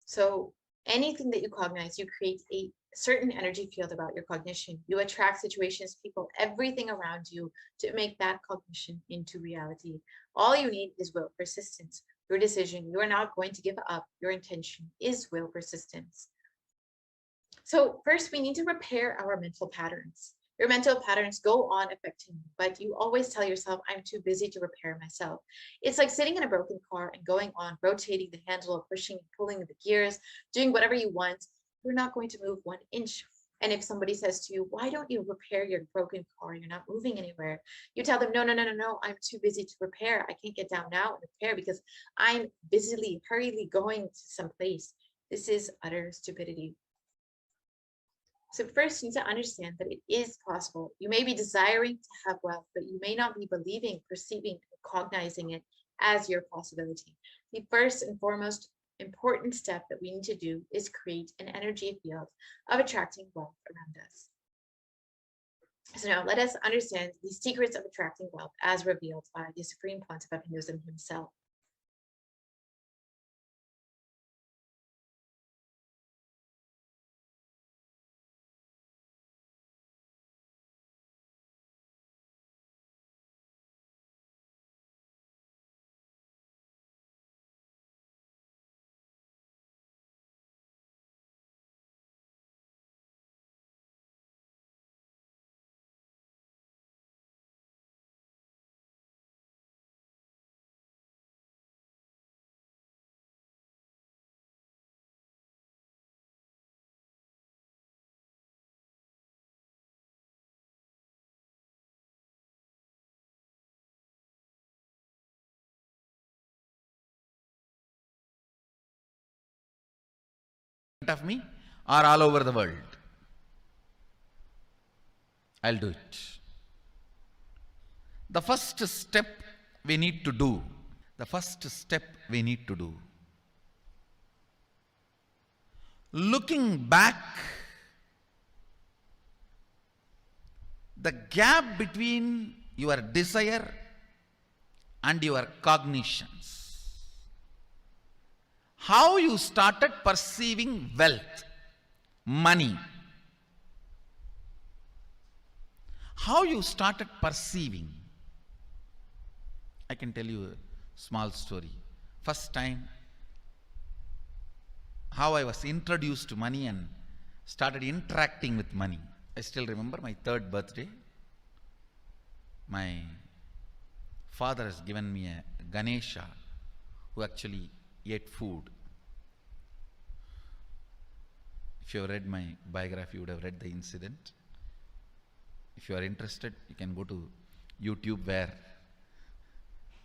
So anything that you cognize, you create a certain energy field about your cognition. You attract situations, people, everything around you to make that cognition into reality. All you need is will persistence. Your decision, you are not going to give up. Your intention is will persistence. So first, we need to repair our mental patterns. Your mental patterns go on affecting you, but you always tell yourself, I'm too busy to repair myself. It's like sitting in a broken car and going on, rotating the handle, or pushing and pulling the gears, doing whatever you want. You're not going to move 1 inch. And if somebody says to you, why don't you repair your broken car? You're not moving anywhere. You tell them, no, I'm too busy to repair. I can't get down now and repair because I'm busily, hurriedly going to some place. This is utter stupidity. So first, you need to understand that it is possible. You may be desiring to have wealth, but you may not be believing, perceiving, cognizing it as your possibility. The first and foremost important step that we need to do is create an energy field of attracting wealth around us. So now let us understand the secrets of attracting wealth as revealed by the Supreme Pontiff of Hinduism himself. Of me or all over the world. I'll do it. The first step we need to do, looking back, the gap between your desire and your cognitions. How you started perceiving wealth, money. How you started perceiving. I can tell you a small story. First time, how I was introduced to money and started interacting with money. I still remember my 3rd birthday. My father has given me a Ganesha who actually ate food. If you have read my biography, you would have read the incident. If you are interested, you can go to YouTube where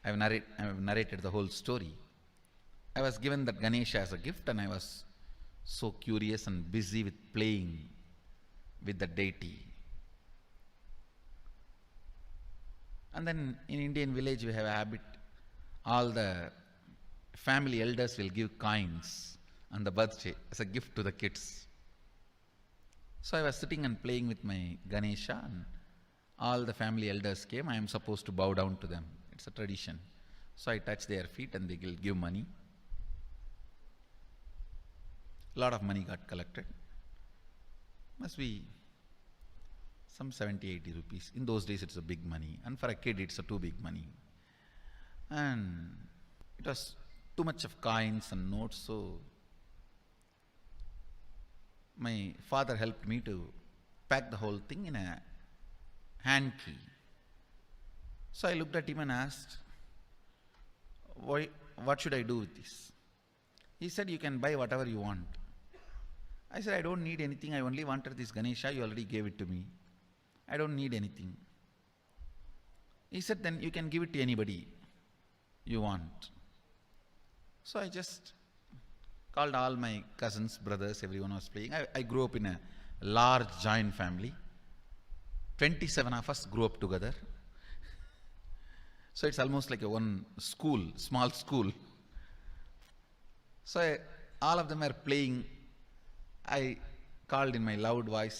I have narrated the whole story. I was given that Ganesha as a gift and I was so curious and busy with playing with the deity. And then in Indian village we have a habit, all the family elders will give coins on the birthday as a gift to the kids. So I was sitting and playing with my Ganesha and all the family elders came. I am supposed to bow down to them. It's a tradition. So I touch their feet and they will give money. A lot of money got collected. Must be some 70, 80 rupees. In those days it's a big money. And for a kid it's a too big money. And it was too much of coins and notes, so my father helped me to pack the whole thing in a hand key. So I looked at him and asked, what should I do with this? He said, you can buy whatever you want. I said, I don't need anything. I only wanted this Ganesha. You already gave it to me. I don't need anything. He said, then you can give it to anybody you want. So I just called all my cousins, brothers, everyone was playing. I grew up in a large joint family. 27 of us grew up together. So it's almost like a one school, small school. So all of them are playing. I called in my loud voice,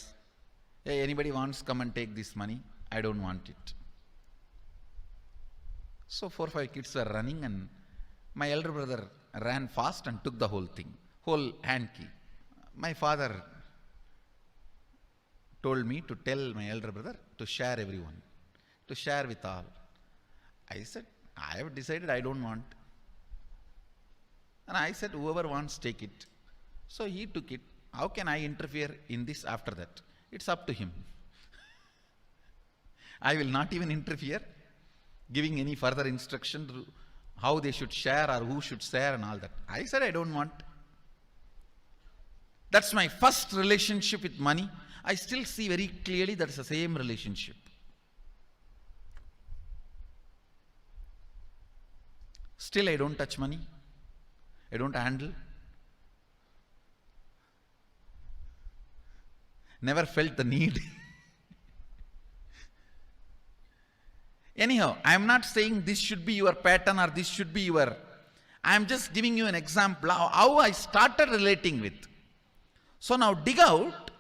"Hey, anybody wants come and take this money? I don't want it." So 4-5 kids were running, and my elder brother ran fast and took the whole thing, whole hand key. My father told me to tell my elder brother to share everyone, to share with all. I said, I have decided I don't want. And I said, whoever wants, take it. So he took it. How can I interfere in this after that? It's up to him. I will not even interfere, giving any further instruction to how they should share or who should share and all that. I said, I don't want. That's my first relationship with money. I still see very clearly that's the same relationship. Still, I don't touch money. I don't handle. Never felt the need. Anyhow, I am not saying this should be your pattern or this should be your. I am just giving you an example how I started relating with. So now dig out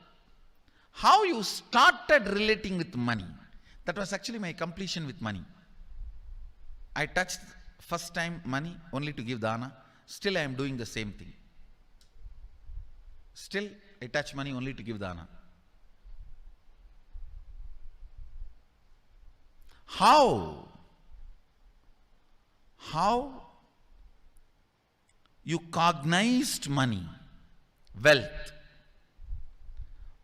how you started relating with money. That was actually my completion with money. I touched first time money only to give dana. Still I am doing the same thing. Still I touch money only to give dana. How you cognized money, wealth,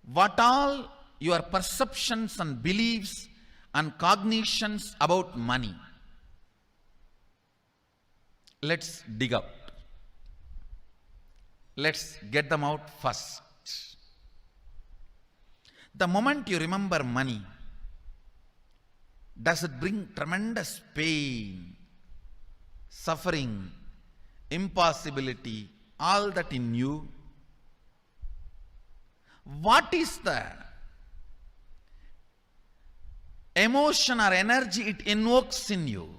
what all your perceptions and beliefs and cognitions about money. Let's dig up. Let's get them out first. The moment you remember money, does it bring tremendous pain, suffering, impossibility, all that in you? What is the emotion or energy it invokes in you?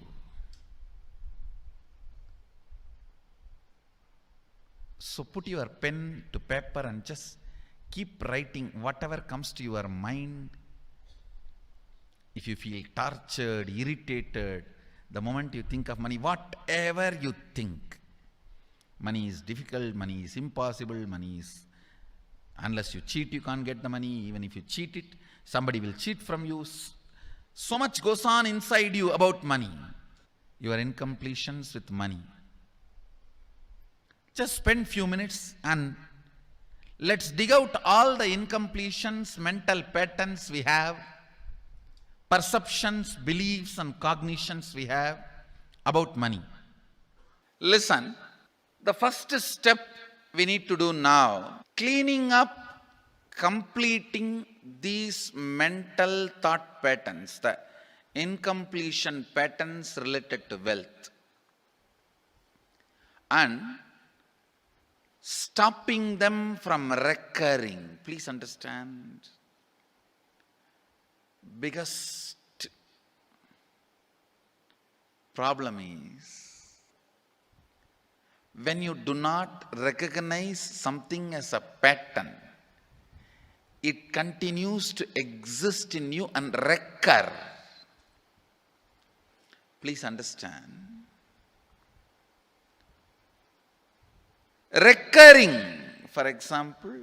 So put your pen to paper and just keep writing whatever comes to your mind. If you feel tortured, irritated, the moment you think of money, whatever you think, money is difficult, money is impossible, money is, unless you cheat, you can't get the money. Even if you cheat it, somebody will cheat from you. So much goes on inside you about money. Your incompletions with money. Just spend few minutes and let's dig out all the incompletions, mental patterns we have, perceptions, beliefs and cognitions we have about money. Listen, the first step we need to do now, cleaning up, completing these mental thought patterns, the incompletion patterns related to wealth, and stopping them from recurring. Please understand, biggest problem is when you do not recognize something as a pattern, it continues to exist in you and recur. Please understand. Recurring, for example,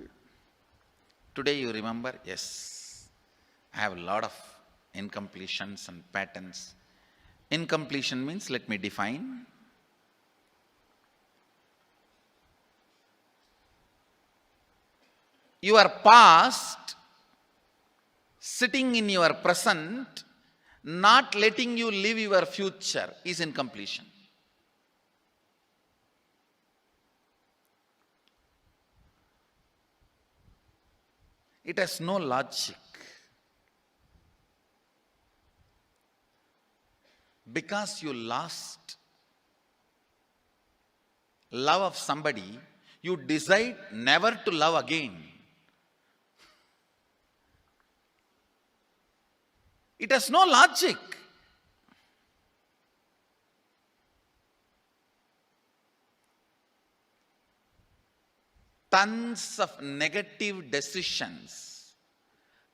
today you remember, yes, I have a lot of incompletions and patterns. Incompletion means, let me define. Your past sitting in your present, not letting you live your future is incompletion. It has no logic. Because you lost love of somebody, you decide never to love again. It has no logic. tons of negative decisions,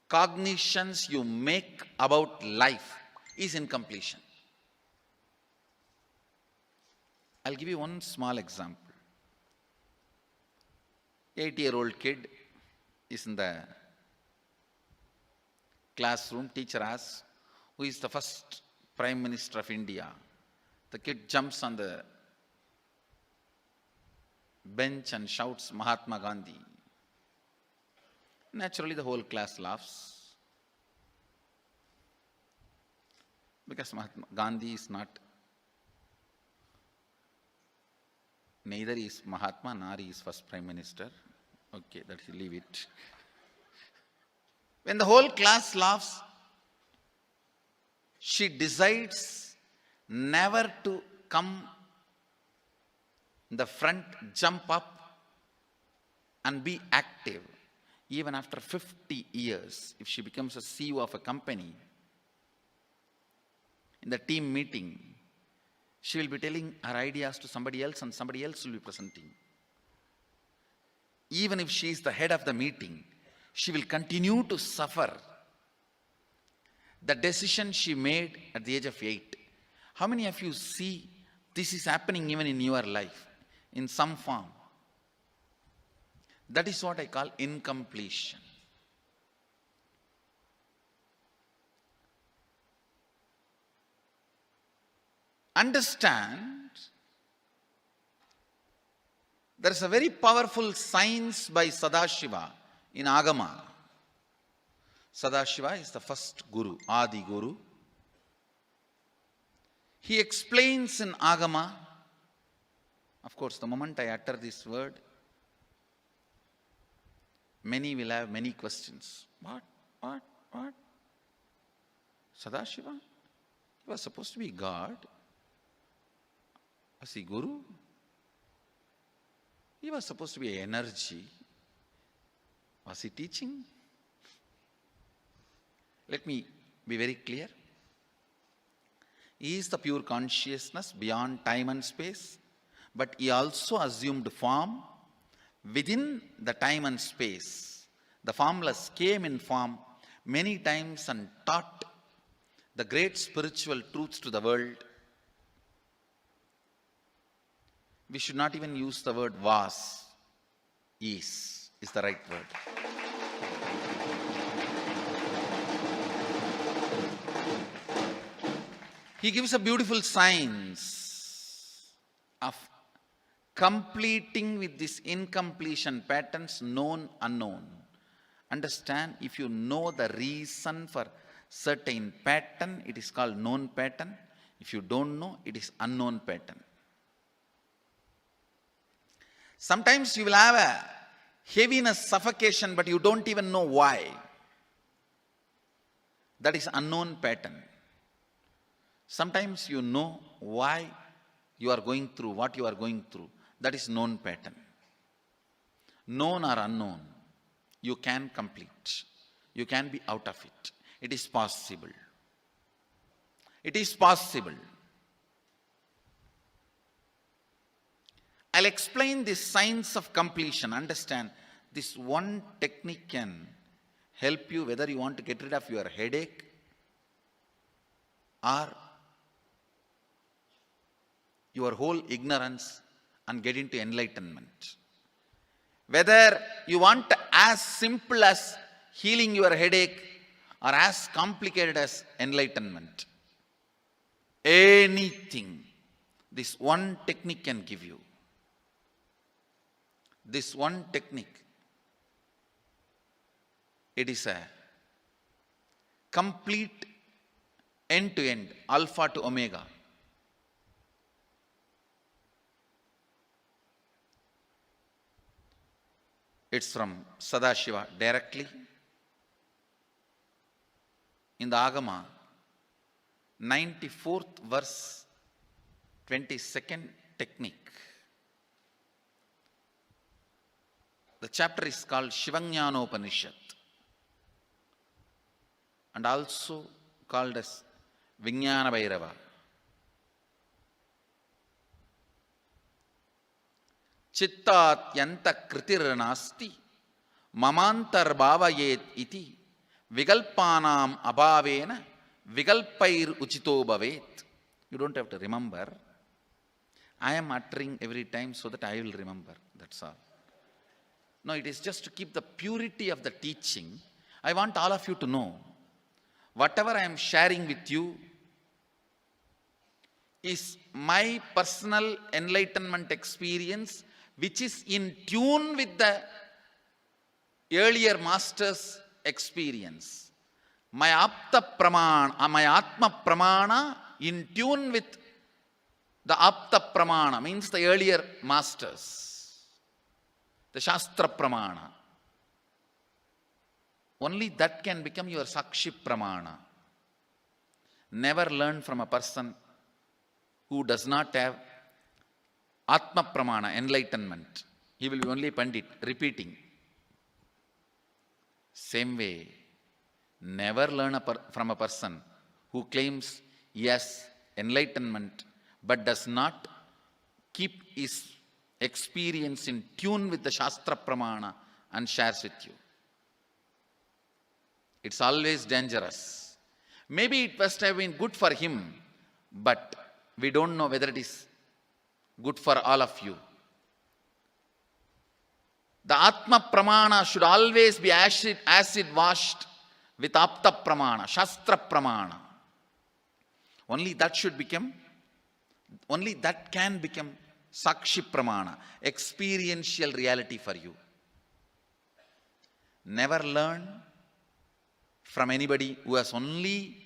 cognitions you make about life is incompletion. I'll give you one small example. 8-year-old kid is in the classroom. Teacher asks, who is the first Prime Minister of India? The kid jumps on the bench and shouts, Mahatma Gandhi. Naturally, the whole class laughs, because Mahatma Gandhi is not, neither is Mahatma nor he is first Prime Minister. Okay, that you leave it. When the whole class laughs, she decides never to come in the front, jump up and be active. Even after 50 years, if she becomes a CEO of a company, in the team meeting, she will be telling her ideas to somebody else and somebody else will be presenting. Even if she is the head of the meeting, she will continue to suffer the decision she made at the age of 8. How many of you see this is happening even in your life in some form? That is what I call incompletion. Understand, there is a very powerful science by Sadashiva in Agama. Sadashiva is the first Guru, Adi Guru. He explains in Agama, of course, the moment I utter this word, many will have many questions. What? Sadashiva? He was supposed to be God. Was he Guru? He was supposed to be energy. Was he teaching? Let me be very clear. He is the pure consciousness beyond time and space, but he also assumed form within the time and space. The formless came in form many times and taught the great spiritual truths to the world. We should not even use the word was. Is the right word. He gives a beautiful science of completing with this incompletion patterns, known, unknown. Understand, if you know the reason for certain pattern, it is called known pattern. If you don't know, it is unknown pattern. Sometimes you will have a heaviness, suffocation, but you don't even know why. That is unknown pattern. Sometimes you know why you are going through what you are going through. That is known pattern. Known or unknown, you can complete. You can be out of it. It is possible. It is possible. I'll explain this science of completion. Understand, this one technique can help you whether you want to get rid of your headache or your whole ignorance and get into enlightenment. Whether you want as simple as healing your headache or as complicated as enlightenment. Anything, this one technique can give you. This one technique, it is a complete end-to-end, alpha to omega. It's from Sadashiva directly. In the Agama, 94th verse, 22nd technique. The chapter is called Shivajnanopanishad and also called as Vijnana Bhairava. chittatyanta kritirnasti mamantar bhavayet iti vigalpanam abhavena vigalpair uchito bhavet. You don't have to remember. I am uttering every time so that I will remember. That's all. No, it is just to keep the purity of the teaching. I want all of you to know, whatever I am sharing with you is my personal enlightenment experience, which is in tune with the earlier master's experience. My apta pramana, my atma pramana in tune with the apta pramana, means the earlier masters, the shastra pramana. Only that can become your sakshi pramana. Never learn from a person who does not have atma pramana, enlightenment. He will be only pandit, repeating. Same way, never learn from a person who claims yes, enlightenment, but does not keep his experience in tune with the shastra pramana and shares with you. It's always dangerous. Maybe it must have been good for him, but we don't know whether it is good for all of you. The Atma Pramana should always be acid washed with Apta Pramana, Shastra Pramana. Only that can become Sakshi Pramana, experiential reality for you. Never learn from anybody who has only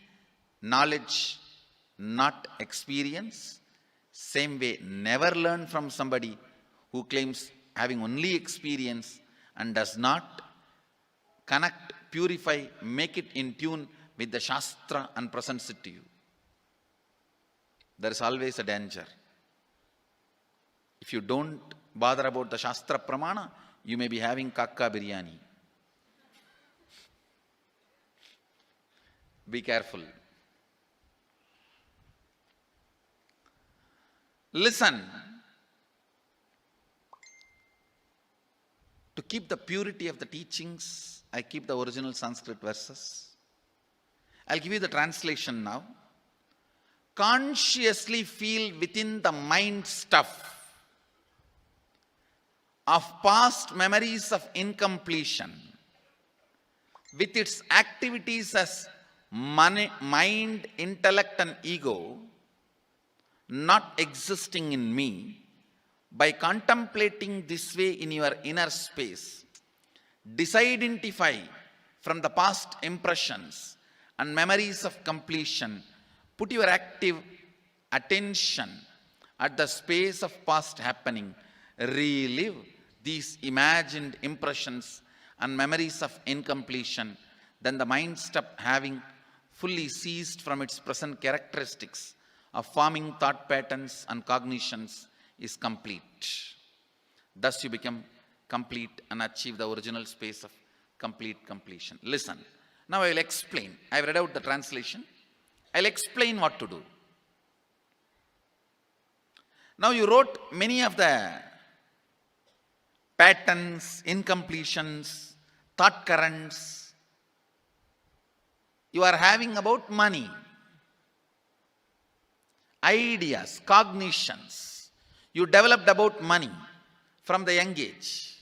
knowledge, not experience. Same way, never learn from somebody who claims having only experience and does not connect, purify, make it in tune with the Shastra and presents it to you. There is always a danger. If you don't bother about the Shastra Pramana, you may be having kakka biryani. Be careful. Listen. To keep the purity of the teachings, I keep the original Sanskrit verses. I'll give you the translation now. Consciously feel within the mind stuff of past memories of incompletion with its activities as mind, intellect and ego not existing in me. By contemplating this way in your inner space, disidentify from the past impressions and memories of completion. Put your active attention at the space of past happening. Relive these imagined impressions and memories of incompletion. Then the mind stop having fully ceased from its present characteristics of forming thought patterns and cognitions is complete. Thus you become complete and achieve the original space of complete completion. Listen. Now I will explain. I have read out the translation. I will explain what to do. Now you wrote many of the patterns, incompletions, thought currents you are having about money, ideas, cognitions you developed about money from the young age.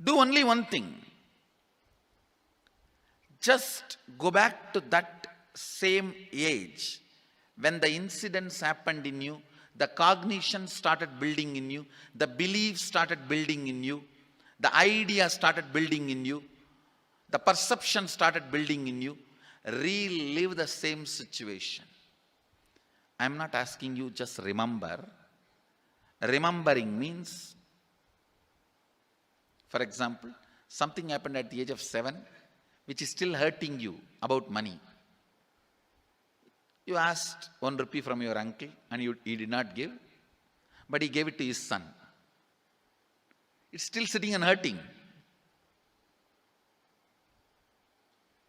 Do only one thing. Just go back to that same age when the incidents happened in you, the cognition started building in you, the beliefs started building in you, the idea started building in you, the perception started building in you. Relive the same situation. I am not asking you just remember. Remembering means, for example, something happened at the age of 7 which is still hurting you about money. You asked 1 rupee from your uncle and he did not give, but he gave it to his son. It's still sitting and hurting.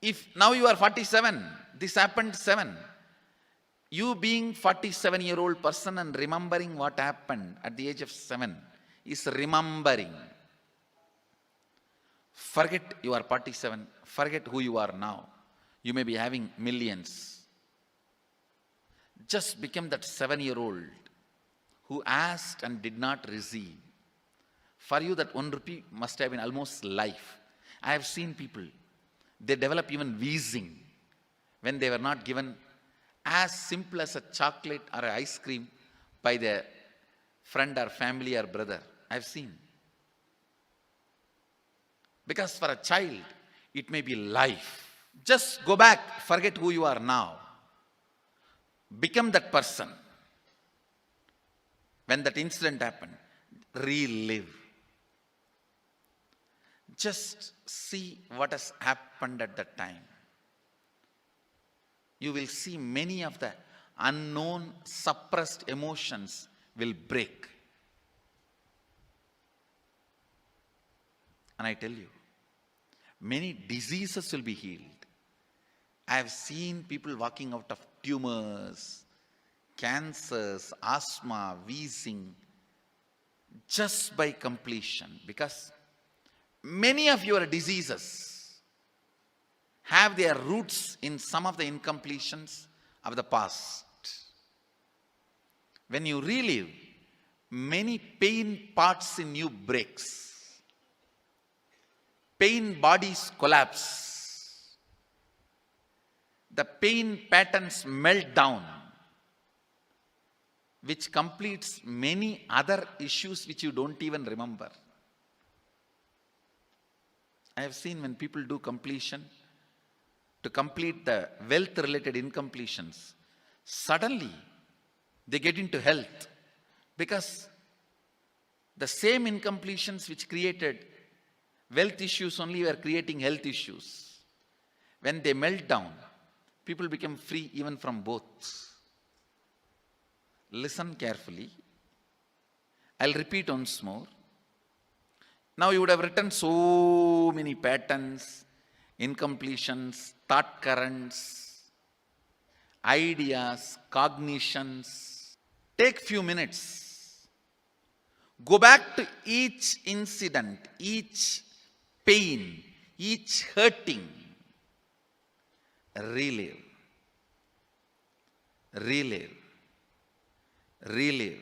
If now you are 47, this happened 7, You being 47-year-old person and remembering what happened at the age of 7 is remembering. Forget you are 47. Forget who you are now. You may be having millions. Just become that 7-year-old who asked and did not receive. For you, that 1 rupee must have been almost life. I have seen people, they develop even wheezing when they were not given as simple as a chocolate or an ice cream by their friend or family or brother. I have seen. Because for a child, it may be life. Just go back, forget who you are now. Become that person. When that incident happened, relive. Just see what has happened at that time. You will see many of the unknown, suppressed emotions will break. And I tell you, many diseases will be healed. I have seen people walking out of tumors, cancers, asthma, wheezing, just by completion. Because many of your diseases have their roots in some of the incompletions of the past. When you relive, many pain parts in you breaks. Pain bodies collapse. The pain patterns melt down, which completes many other issues which you don't even remember. I have seen when people do completion, to complete the wealth-related incompletions, suddenly they get into health, because the same incompletions which created wealth issues only were creating health issues. When they melt down, people become free even from both. Listen carefully. I'll repeat once more. Now you would have written so many patterns, incompletions, thought currents, ideas, cognitions. Take few minutes. Go back to each incident, each pain, each hurting. Relive. Relive. Relive.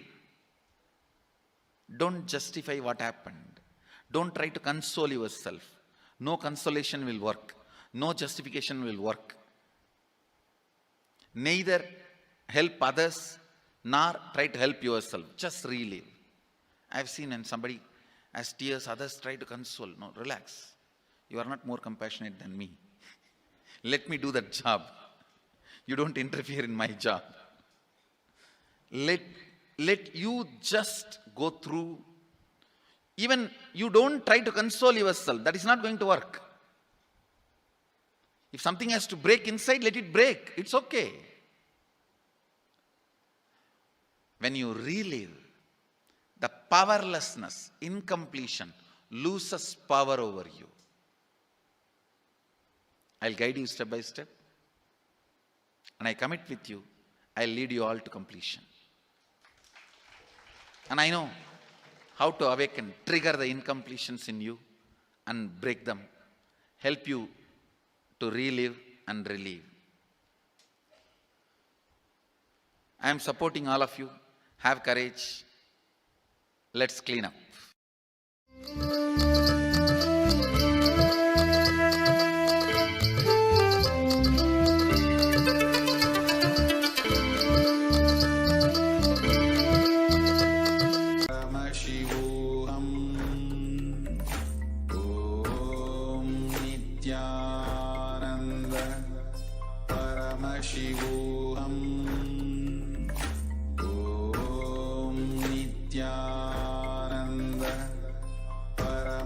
Don't justify what happened. Don't try to console yourself. No consolation will work. No justification will work. Neither help others nor try to help yourself. Just relive. I've seen when somebody has tears, others try to console. No, relax. You are not more compassionate than me. Let me do that job. You don't interfere in my job. Let you just go through. Even you don't try to console yourself. That is not going to work. If something has to break inside, let it break. It's okay. When you relive, the powerlessness, incompletion, loses power over you. I'll guide you step by step. And I commit with you, I'll lead you all to completion. And I know how to awaken, trigger the incompletions in you and break them. Help you to relive and relieve. I am supporting all of you. Have courage. Let's clean up. Paramashivoham. Om Nithyananda Paramashivoham. Om Nithyananda Paramashivoham.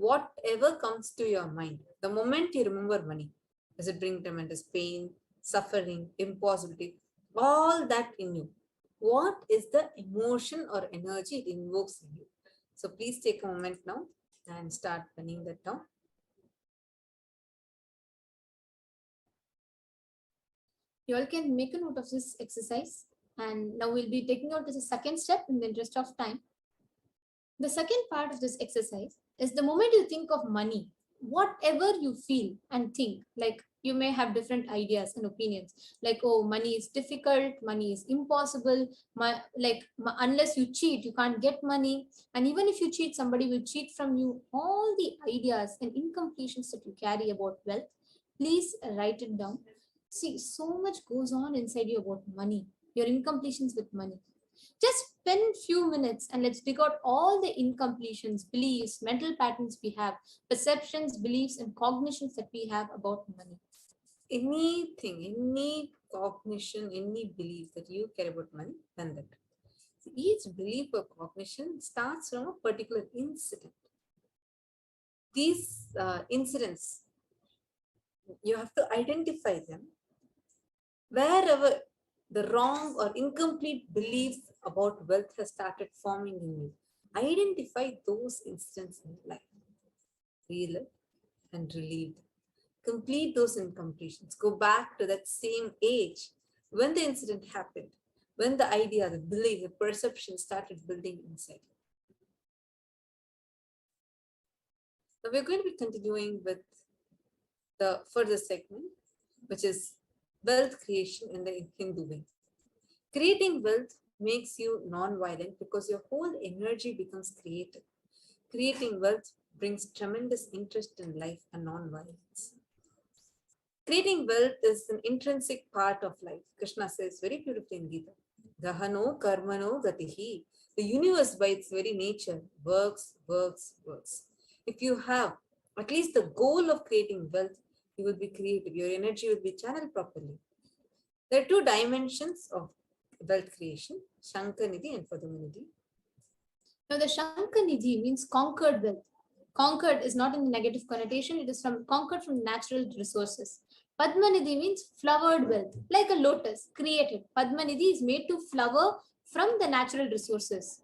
whatever comes to your mind, the moment you remember money, does it bring tremendous pain, suffering, impossibility, all that in you? What is the emotion or energy it invokes in you? So please take a moment now and start penning that down. You all can make a note of this exercise. And now we'll be taking out the second step in the interest of time. The second part of this exercise is the moment you think of money, whatever you feel and think, like you may have different ideas and opinions, like, oh, money is difficult, money is impossible, unless you cheat, you can't get money. And even if you cheat, somebody will cheat from you. All the ideas and incompletions that you carry about wealth, please write it down. See, so much goes on inside you about money, your incompletions with money. Just spend few minutes and let's dig out all the incompletions, beliefs, mental patterns we have, perceptions, beliefs, and cognitions that we have about money. Anything, any cognition, any belief that you care about money, then that. So each belief or cognition starts from a particular incident. These incidents, you have to identify them. Wherever the wrong or incomplete beliefs about wealth has started forming in you, identify those incidents in life, feel it and relieve them. Complete those incompletions. Go back to that same age when the incident happened, when the idea, the belief, the perception started building inside you. So we're going to be continuing with the further segment, which is wealth creation in the Hindu way. Creating wealth makes you non-violent because your whole energy becomes creative. Creating wealth brings tremendous interest in life and non-violence. Creating wealth is an intrinsic part of life. Krishna says very beautifully in Gita, Gahano karmano gatihi. The universe by its very nature works, works, works. If you have at least the goal of creating wealth, you will be creative. Your energy will be channeled properly. There are two dimensions of wealth creation, Shankanidhi and Padmanidhi. Now, the Shankanidhi means conquered wealth. Conquered is not in the negative connotation, it is conquered from natural resources. Padmanidhi means flowered wealth, like a lotus, created. Padmanidhi is made to flower from the natural resources.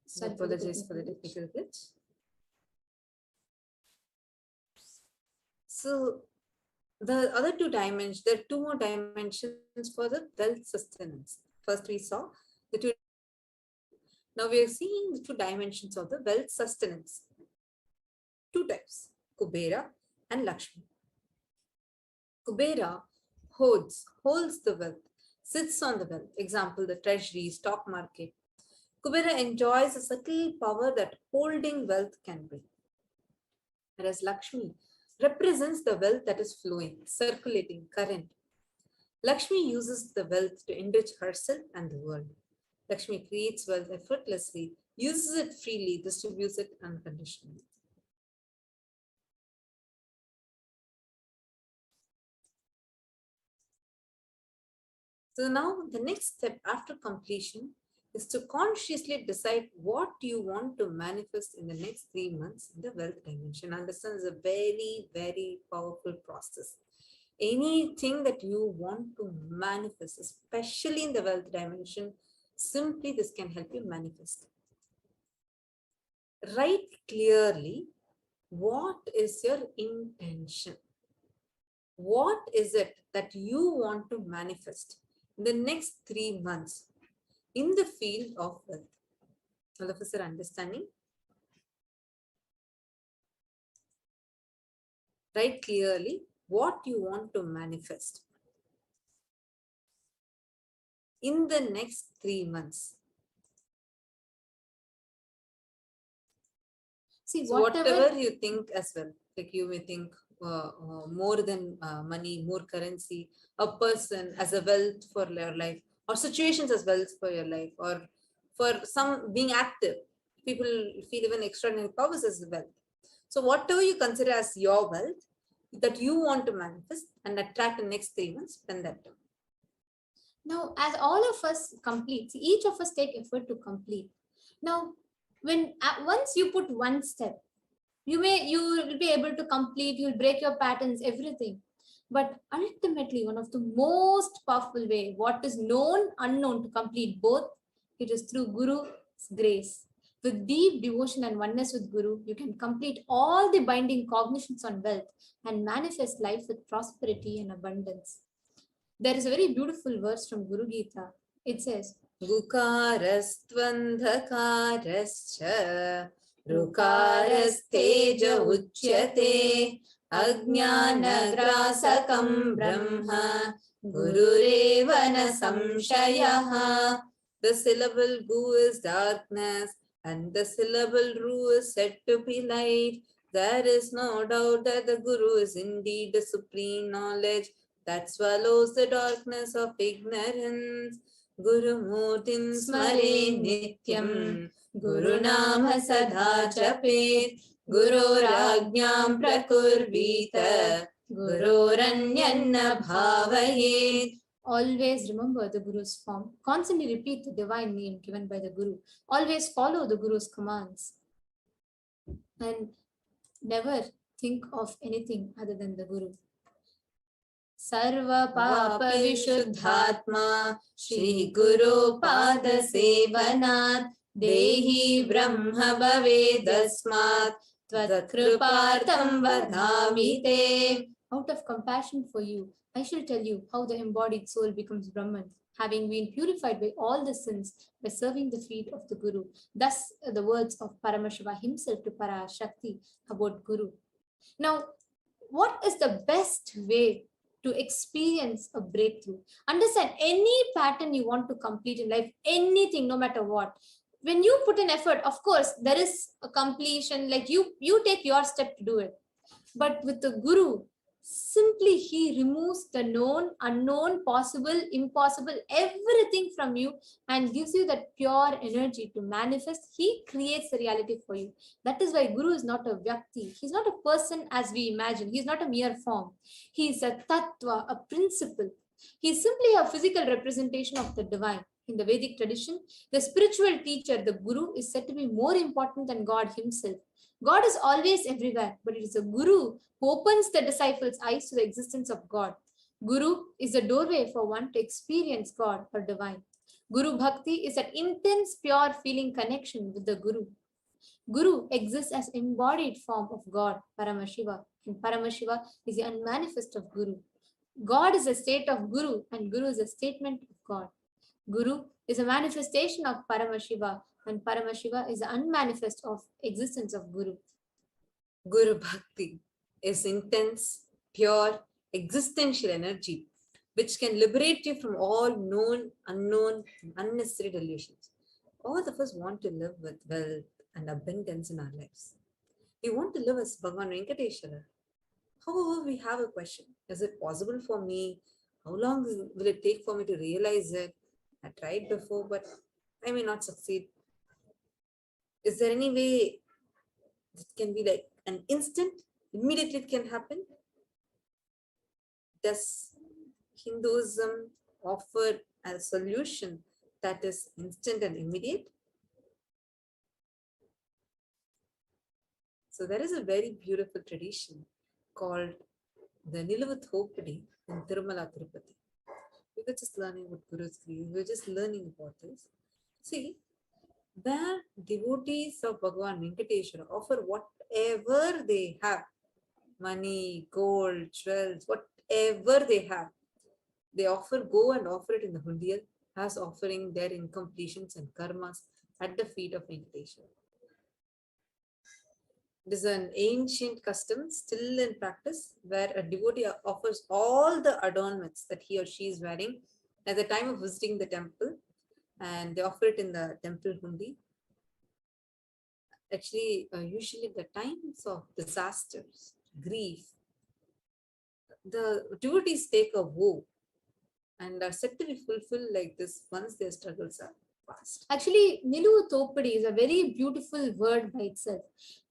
So apologize for the technical glitch. So the other two dimensions, there are two more dimensions for the wealth sustenance. First we saw the two. Now we are seeing the two dimensions of the wealth sustenance. Two types, Kubera and Lakshmi. Kubera holds the wealth, sits on the wealth. Example, the treasury, stock market. Kubera enjoys a subtle power that holding wealth can bring. Whereas Lakshmi represents the wealth that is flowing, circulating, current. Lakshmi uses the wealth to enrich herself and the world. Lakshmi creates wealth effortlessly, uses it freely, distributes it unconditionally. So now the next step after completion is to consciously decide what you want to manifest in the next 3 months in the wealth dimension. Understand, is a very, very powerful process. anything that you want to manifest, especially in the wealth dimension, simply this can help you manifest. Write clearly what is your intention. What is it that you want to manifest in the next 3 months in the field of wealth? All of us are understanding? Write clearly what you want to manifest in the next 3 months. See, So whatever you think as well, like you may think more than money, more currency, a person as a wealth for your life, or situations as wealth for your life, or for some being active. People feel even extraordinary powers as wealth. So whatever you consider as your wealth that you want to manifest and attract in the next 3 months, spend that time. Now, as all of us complete, see, each of us take effort to complete. Now, when once you put one step, you will be able to complete, you'll break your patterns, everything. But ultimately, one of the most powerful way, what is known, unknown, to complete both, it is through Guru's grace. With deep devotion and oneness with Guru, you can complete all the binding cognitions on wealth and manifest life with prosperity and abundance. There is a very beautiful verse from Guru Gita. It says, Gukarastvandhakarascha Rukarastteja uchyate Ajnanagrasakam Brahma Gurureva na samshayaha. The syllable Gu is darkness and the syllable Ru is said to be light. There is no doubt that the Guru is indeed the supreme knowledge that swallows the darkness of ignorance. Guru Murtim Smare Nityam Guru Nama Sadha Japet Guru Rajñam Prakurvita Guru Ranyanna Bhavayet. always remember the Guru's form. Constantly repeat the divine name given by the Guru. Always follow the Guru's commands. And never think of anything other than the Guru. Sarva Papa Vishuddhatma Shri Guru Pada Sevanat Dehi Brahma Bhavedasmat Tvat Kripartam Vadami Te. Out of compassion for you, I shall tell you how the embodied soul becomes Brahman, having been purified by all the sins by serving the feet of the Guru. Thus, the words of Paramashiva himself to Parashakti about Guru. Now, what is the best way to experience a breakthrough? Understand, any pattern you want to complete in life, anything, no matter what, when you put in effort, of course, there is a completion, like you take your step to do it. But with the Guru, simply he removes the known, unknown, possible, impossible, everything from you and gives you that pure energy to manifest. He creates the reality for you. That is why Guru is not a Vyakti. He's not a person as we imagine. He's not a mere form. He's a Tattva, a principle. He's simply a physical representation of the divine. In the Vedic tradition, the spiritual teacher, the Guru, is said to be more important than God himself. God is always everywhere, but it is a Guru who opens the disciples' eyes to the existence of God. Guru is the doorway for one to experience God or divine. Guru Bhakti is an intense, pure feeling connection with the Guru. Guru exists as embodied form of God, Paramashiva, and Paramashiva is the unmanifest of Guru. God is a state of Guru, and Guru is a statement of God. Guru is a manifestation of Paramashiva, and Paramashiva is the unmanifest of existence of Guru. Guru Bhakti is intense, pure, existential energy which can liberate you from all known, unknown, unnecessary delusions. All of us want to live with wealth and abundance in our lives. We want to live as Bhagavan Venkateshwara. However, we have a question. Is it possible for me? How long will it take for me to realize it? I tried before, but I may not succeed. Is there any way it can be like an instant? Immediately it can happen? Does Hinduism offer a solution that is instant and immediate? So there is a very beautiful tradition called the Niluvathopadi in Tirumala Tirupati. We were just learning what Guru's Giri, we were just learning about this. See, the devotees of Bhagavan Venkateshwara offer whatever they have, money, gold, jewels, whatever they have. They go and offer it in the Hundial as offering their incompletions and karmas at the feet of Venkateshwara. It is an ancient custom still in practice where a devotee offers all the adornments that he or she is wearing at the time of visiting the temple, and they offer it in the temple hundi. Actually, usually the times of disasters, grief, the devotees take a vow and are said to be fulfilled like this once their struggles are past. Actually, Niluvu Topadi is a very beautiful word by itself.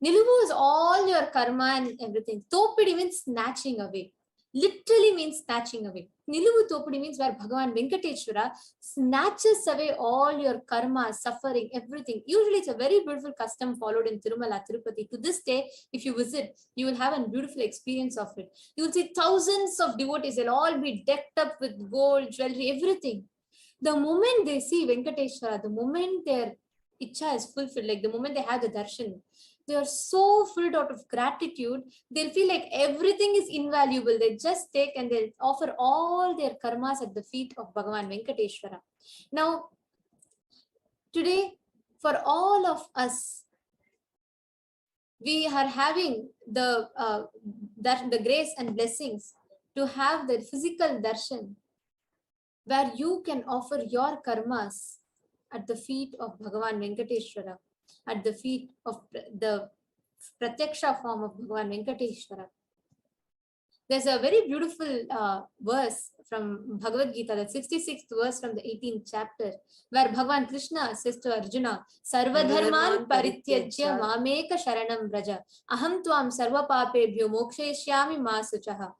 Niluvu is all your karma and everything. Topadi means snatching away. Literally means snatching away. Niluvu Topadi means where Bhagavan Venkateshwara snatches away all your karma, suffering, everything. Usually it's a very beautiful custom followed in Tirumala, Tirupati. To this day, if you visit, you will have a beautiful experience of it. You will see thousands of devotees. They'll all be decked up with gold, jewelry, everything. The moment they see Venkateshwara, the moment their ichha is fulfilled, like the moment they have the darshan, they are so filled out of gratitude, they'll feel like everything is invaluable. They just take and they'll offer all their karmas at the feet of Bhagavan Venkateshwara. Now, today, for all of us, we are having the grace and blessings to have the physical darshan, where you can offer your karmas at the feet of Bhagavan Venkateshwara, at the feet of the Pratyaksha form of Bhagavan Venkateshwara. There's a very beautiful verse from Bhagavad Gita, the 66th verse from the 18th chapter, where Bhagavan Krishna says to Arjuna, Sarvadharman parityajya mameka sharanam vraja, aham tvam sarva papebhyo mokshayishyami ma suchaha.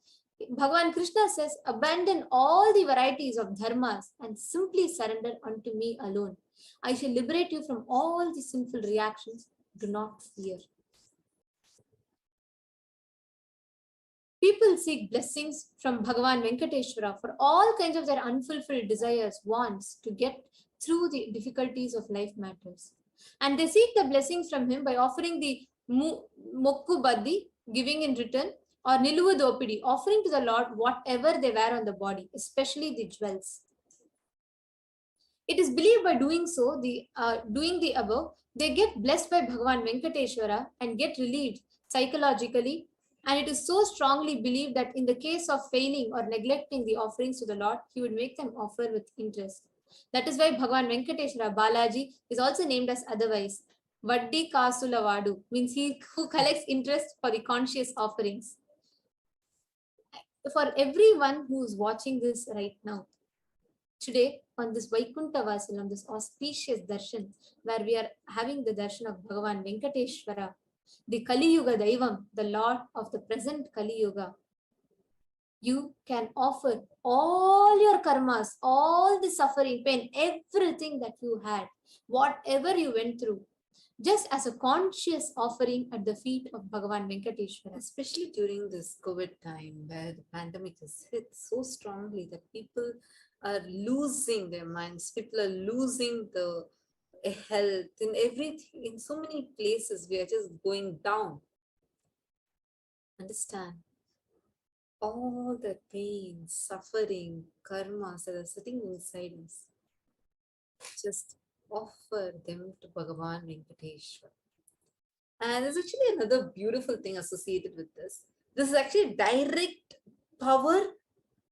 Bhagavan Krishna says, abandon all the varieties of dharmas and simply surrender unto me alone. I shall liberate you from all the sinful reactions. Do not fear. People seek blessings from Bhagavan Venkateshwara for all kinds of their unfulfilled desires, wants to get through the difficulties of life matters. And they seek the blessings from him by offering the Mokku Baddi, giving in return, or Niluvu Dopidi, offering to the Lord whatever they wear on the body, especially the jewels. It is believed by doing so, doing the above, they get blessed by Bhagavan Venkateshwara and get relieved psychologically. And it is so strongly believed that in the case of failing or neglecting the offerings to the Lord, he would make them offer with interest. That is why Bhagavan Venkateshwara, Balaji, is also named as otherwise. Vaddi Kasula Vadu means he who collects interest for the conscious offerings. For everyone who is watching this right now, today on this Vaikuntha Vasil, on this auspicious darshan, where we are having the darshan of Bhagavan Venkateshwara, the Kali Yuga Daivam, the Lord of the present Kali Yuga, you can offer all your karmas, all the suffering, pain, everything that you had, whatever you went through, just as a conscious offering at the feet of Bhagavan Venkateshwara. Especially during this COVID time where the pandemic has hit so strongly that people are losing their minds, people are losing the health, in everything, in so many places we are just going down. Understand, all the pain, suffering, karmas that are sitting inside us, just offer them to Bhagavan Venkateshwara. And there's actually another beautiful thing associated with this. This is actually direct power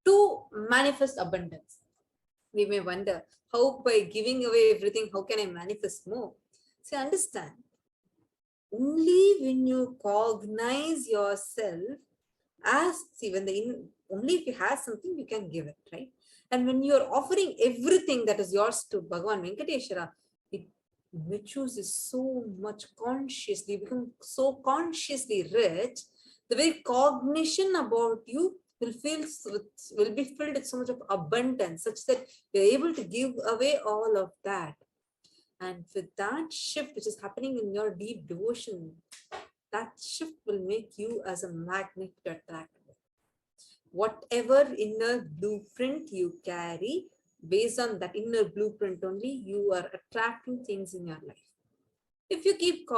to manifest abundance. We may wonder, how by giving away everything, how can I manifest more? See, understand, only when you cognize yourself as, see, only if you have something, you can give it, right? And when you're offering everything that is yours to Bhagavan Venkateshwara, it matures is so much consciously, become so consciously rich, the very cognition about you will be filled with so much of abundance, such that you're able to give away all of that. And with that shift which is happening in your deep devotion, that shift will make you as a magnet to attract. whatever inner blueprint you carry, based on that inner blueprint only, you are attracting things in your life. If you keep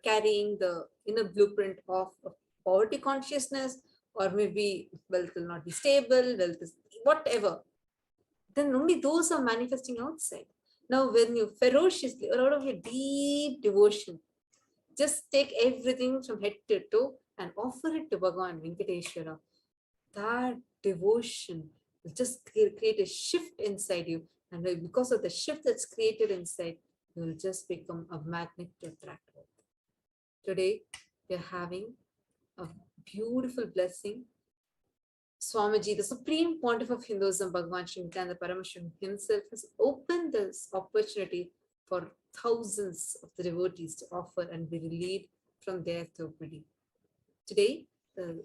carrying the inner blueprint of poverty consciousness, or maybe wealth will not be stable, wealth is whatever, then only those are manifesting outside. Now, when you ferociously, or out of your deep devotion, just take everything from head to toe and offer it to Bhagavan Venkateshwara, that devotion will just create a shift inside you. And because of the shift that's created inside, you will just become a magnet to attract wealth. Today, we are having a beautiful blessing. Swamiji, the Supreme Pontiff of Hinduism, Bhagavan Sri Nithyananda Paramashivam himself, has opened this opportunity for thousands of the devotees to offer and be relieved from their thopidi. Today, the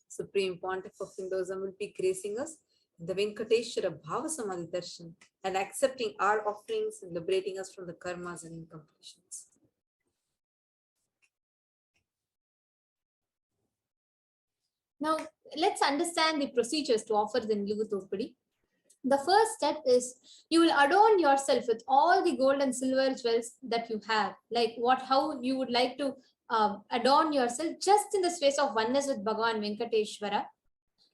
Supreme Pontiff of Hinduism will be gracing us the Venkateshwara BHAVASAMADHI darshan and accepting our offerings and liberating us from the karmas and incompletions. Now, let's understand the procedures to offer the Niluvuthoppadi. The first step is you will adorn yourself with all the gold and silver jewels that you have, like how you would like to adorn yourself just in the space of oneness with Bhagavan Venkateshwara,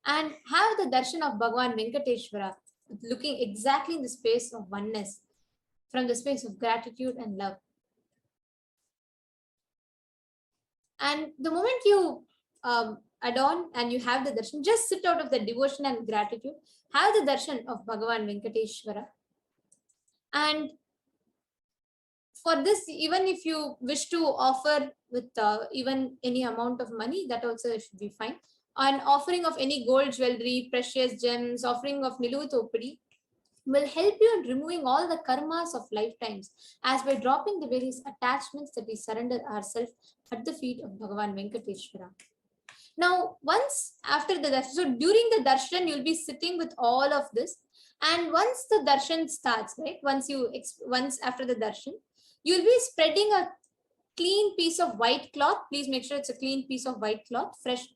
and have the darshan of Bhagavan Venkateshwara looking exactly in the space of oneness, from the space of gratitude and love. And the moment you adorn and you have the darshan, just sit out of the devotion and gratitude, have the darshan of Bhagavan Venkateshwara. And for this, even if you wish to offer with even any amount of money, that also should be fine. An offering of any gold jewelry, precious gems, offering of Niluvuthoppadi will help you in removing all the karmas of lifetimes, as by dropping the various attachments that we surrender ourselves at the feet of Bhagavan Venkateshwara. Now, once after the darshan, so during the darshan, you'll be sitting with all of this. And once the darshan starts, right, once after the darshan, you'll be spreading a clean piece of white cloth. Please make sure it's a clean piece of white cloth, fresh,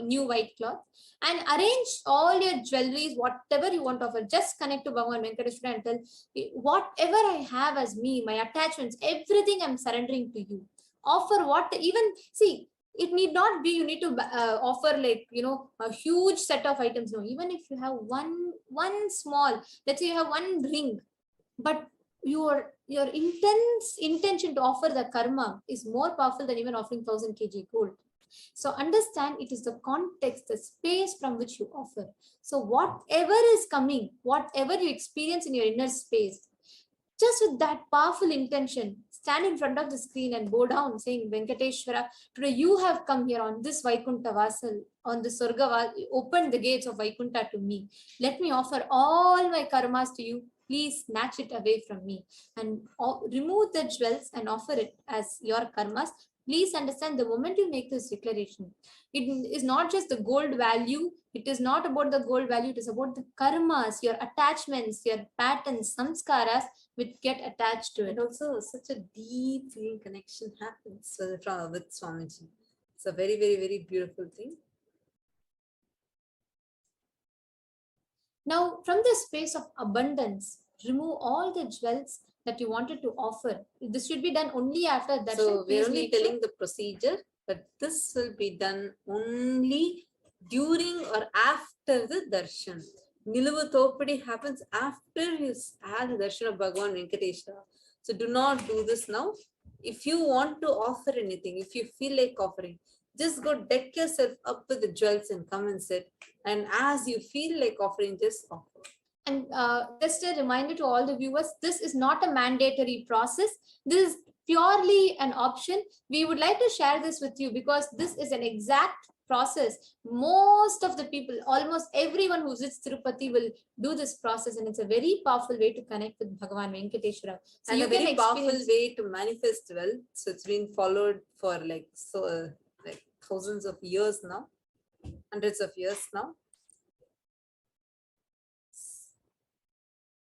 new white cloth, and arrange all your jewelries, whatever you want to offer. Just connect to Bhagavan Venkateshwara and tell, whatever I have as me, my attachments, everything I'm surrendering to you. Offer what, even, see, it need not be you need to offer like, a huge set of items. No, even if you have one small, let's say you have one ring, but your intense intention to offer the karma is more powerful than even offering 1000 kg gold. So understand, it is the context, the space from which you offer. So whatever is coming, whatever you experience in your inner space, just with that powerful intention, stand in front of the screen and bow down saying, Venkateshwara, today you have come here on this Vaikuntha Vasal, on the Surga, open the gates of Vaikuntha to me. Let me offer all my karmas to you. Please snatch it away from me and remove the jewels and offer it as your karmas. Please understand, the moment you make this declaration, it is not just the gold value. It is not about the gold value. It is about the karmas, your attachments, your patterns, samskaras, which get attached to it. And also such a deep feeling connection happens with Swamiji. It's a very, very, very beautiful thing. Now, from the space of abundance, remove all the jewels that you wanted to offer. This should be done only after darshan. So we're only telling the procedure, but this will be done only during or after the darshan. Niluvuthoppadi happens after you have the darshan of Bhagavan Venkateshwara. So do not do this now. If you want to offer anything, if you feel like offering, just go deck yourself up with the jewels and come and sit. And as you feel like offering, just offer. And just a reminder to all the viewers, this is not a mandatory process. This is purely an option. We would like to share this with you because this is an exact process. Most of the people, almost everyone who visits Tirupati will do this process, and it's a very powerful way to connect with Bhagavan Venkateshwara. So and you a very powerful experience way to manifest wealth. So it's been followed for like thousands of years now, hundreds of years now.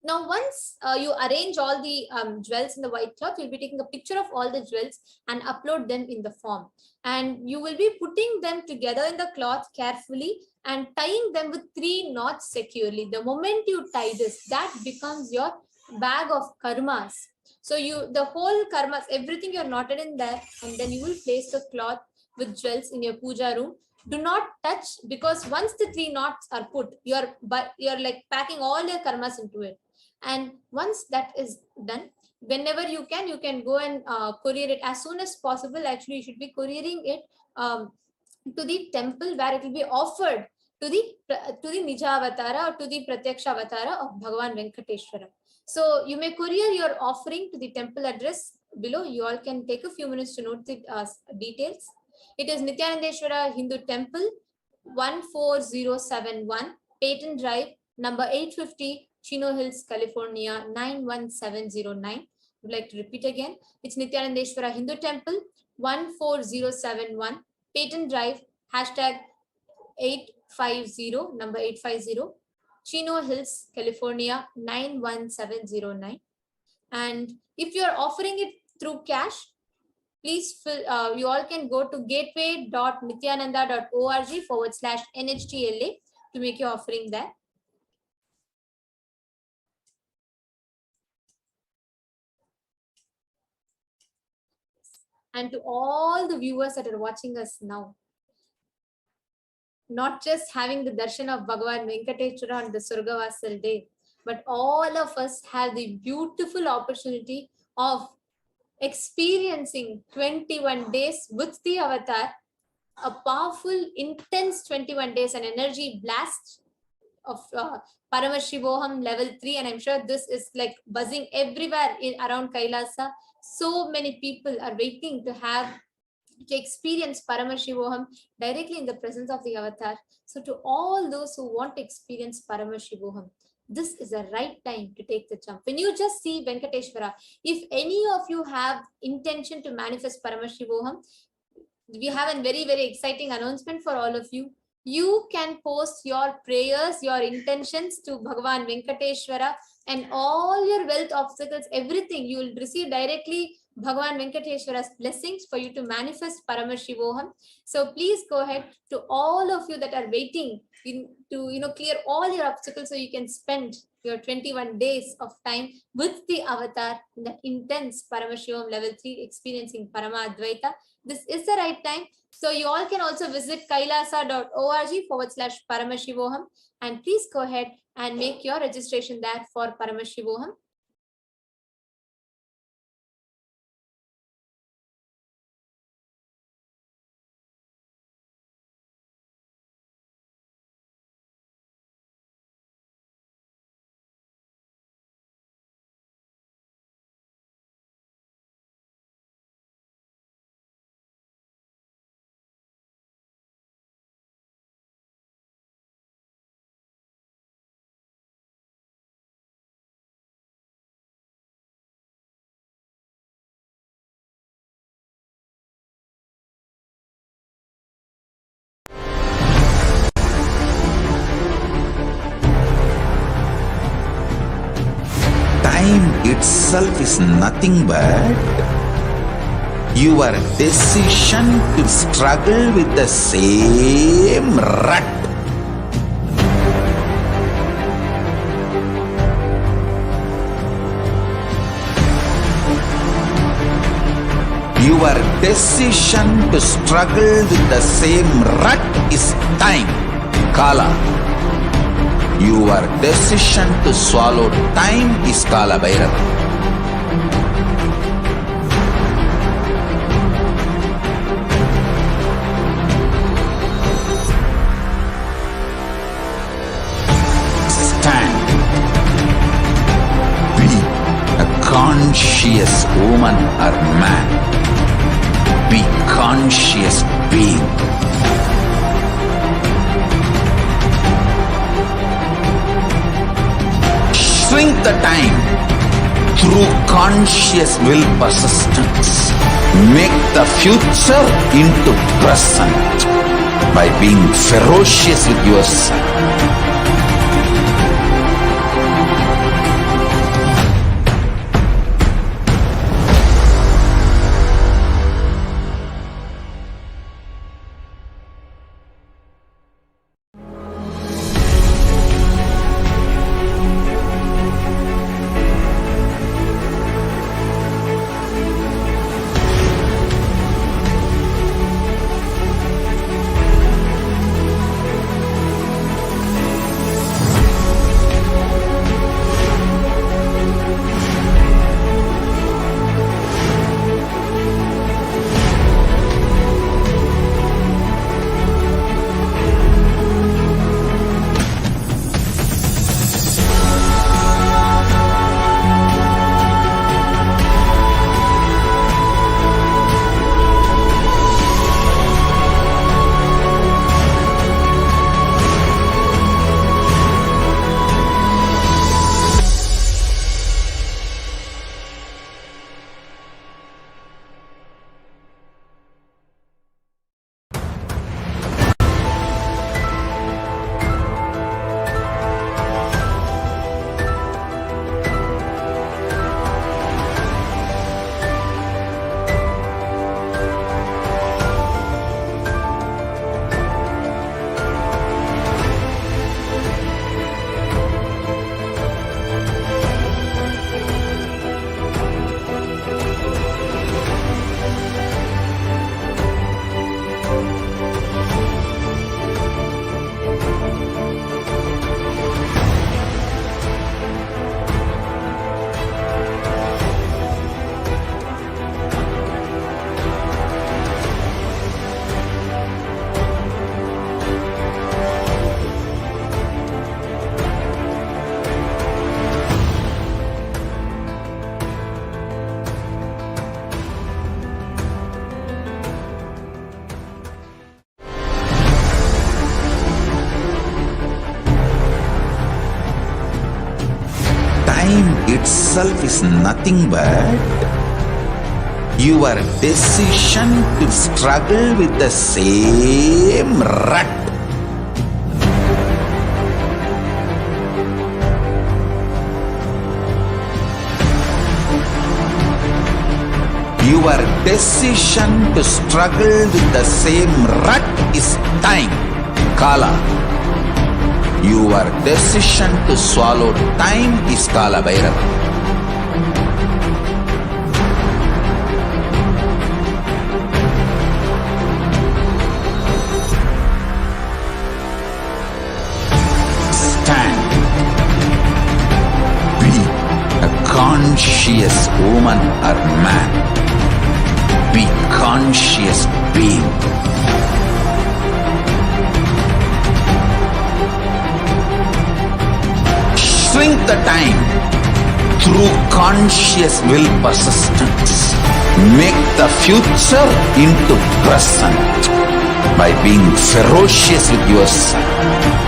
Now, once you arrange all the jewels in the white cloth, you'll be taking a picture of all the jewels and upload them in the form. And you will be putting them together in the cloth carefully and tying them with 3 knots securely. The moment you tie this, that becomes your bag of karmas. So the whole karmas, everything you're knotted in there, and then you will place the cloth with jewels in your puja room. Do not touch, because once the 3 knots are put, you're like packing all your karmas into it. And once that is done, whenever you can go and courier it as soon as possible. Actually, you should be couriering it to the temple where it will be offered to the Nijavatara or to the Pratyaksha Avatara of Bhagavan Venkateshwara. So you may courier your offering to the temple address below. You all can take a few minutes to note the details. It is Nithyanandeshwara Hindu Temple, 14071, Patent Drive, number 850, Chino Hills, California, 91709. I would like to repeat again. It's Nithyanandeshwara Hindu Temple, 14071, Patent Drive, hashtag 850, number 850, Chino Hills, California, 91709. And if you're offering it through cash, please you all can go to gateway.nithyananda.org/NHTLA to make your offering there. And to all the viewers that are watching us now, not just having the darshan of Bhagavan Venkateshwara on the Surgavasal day, but all of us have the beautiful opportunity of experiencing 21 days with the avatar, a powerful, intense 21 days, an energy blast of Paramashivoham level 3. And I'm sure this is like buzzing everywhere around Kailasa. So many people are waiting to experience Paramashivoham directly in the presence of the avatar. So to all those who want to experience Paramashivoham, this is the right time to take the jump. When you just see Venkateshwara, if any of you have intention to manifest Paramashivoham, we have a very, very exciting announcement for all of you. You can post your prayers, your intentions to Bhagavan Venkateshwara, and all your wealth obstacles, everything, you will receive directly Bhagavan Venkateshwara's blessings for you to manifest Paramashivoham. So please go ahead, to all of you that are waiting to clear all your obstacles so you can spend your 21 days of time with the avatar in that intense Paramashivoham level 3 experiencing Paramadvaita. This is the right time. So you all can also visit kailasa.org/Paramashivoham, and please go ahead and make your registration there for Paramashivoham. Time itself is nothing but your decision to struggle with the same rut. Your decision to struggle with the same rut is time, Kala. Your decision to swallow time is Kala Bhairava. Stand. Be a conscious woman or man. Be conscious being. Shrink the time through conscious will persistence. Make the future into present by being ferocious with yourself. itself is nothing but your decision to struggle with the same rut. Your decision to struggle with the same rut is time, Kala. Your decision to swallow time is Kala Bhairava. Stand. Be a conscious woman or man. Be conscious being. Shrink the time through conscious will persistence. Make the future into present by being ferocious with yourself.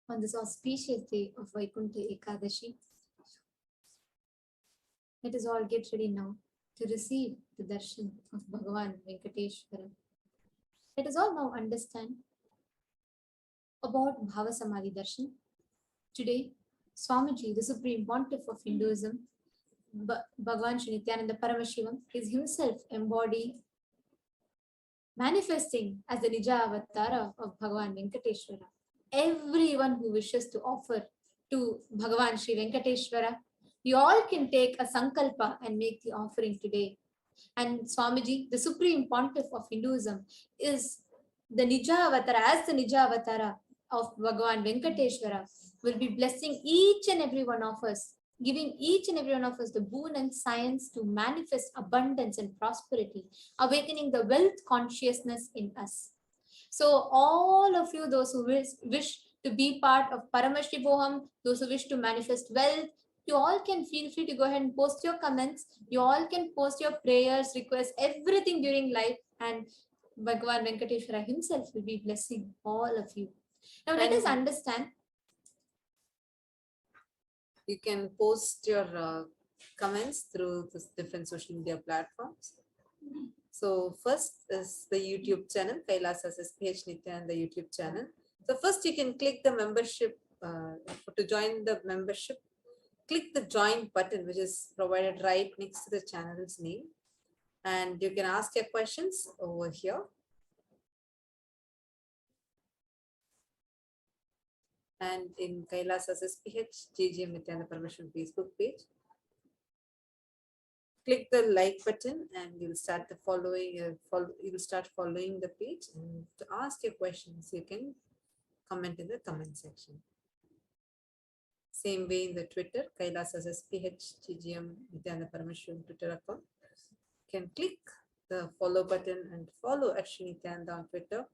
On this auspicious day of Vaikuntha Ekadashi, let us all get ready now to receive the darshan of Bhagavan Venkateshwara. Let us all now understand about Bhavasamadhi darshan. Today, Swamiji, the Supreme Pontiff of Hinduism, Bhagavan Sri Nithyananda Paramashivam, is himself embodied, manifesting as the Nija Avatara of Bhagavan Venkateshwara. Everyone who wishes to offer to Bhagavan Sri Venkateshwara, you all can take a sankalpa and make the offering today. And Swamiji, the Supreme Pontiff of Hinduism, is the Nija Avatara, as the Nija Avatara of Bhagavan Venkateshwara, will be blessing each and every one of us, giving each and every one of us the boon and science to manifest abundance and prosperity, awakening the wealth consciousness in us. So all of you, those who wish to be part of Paramashivoham, those who wish to manifest wealth, you all can feel free to go ahead and post your comments. You all can post your prayers, requests, everything during live, and Bhagavan Venkateshwara himself will be blessing all of you. Now let us understand. You can post your comments through the different social media platforms. So first is the YouTube channel, Kailasa HDH Nithyananda YouTube channel. So first you can click the membership, to join the membership, click the join button, which is provided right next to the channel's name. And you can ask your questions over here. And in Kailasa's HDH Nithyananda Paramashivam Facebook page, click the like button and you'll start the following. You'll start following the page. And to ask your questions, you can comment in the comment section. Same way in the Twitter, Kailasa's HDH Nithyananda Paramashivam Twitter account. You can click the follow button and follow Ashwini Nithyananda on Twitter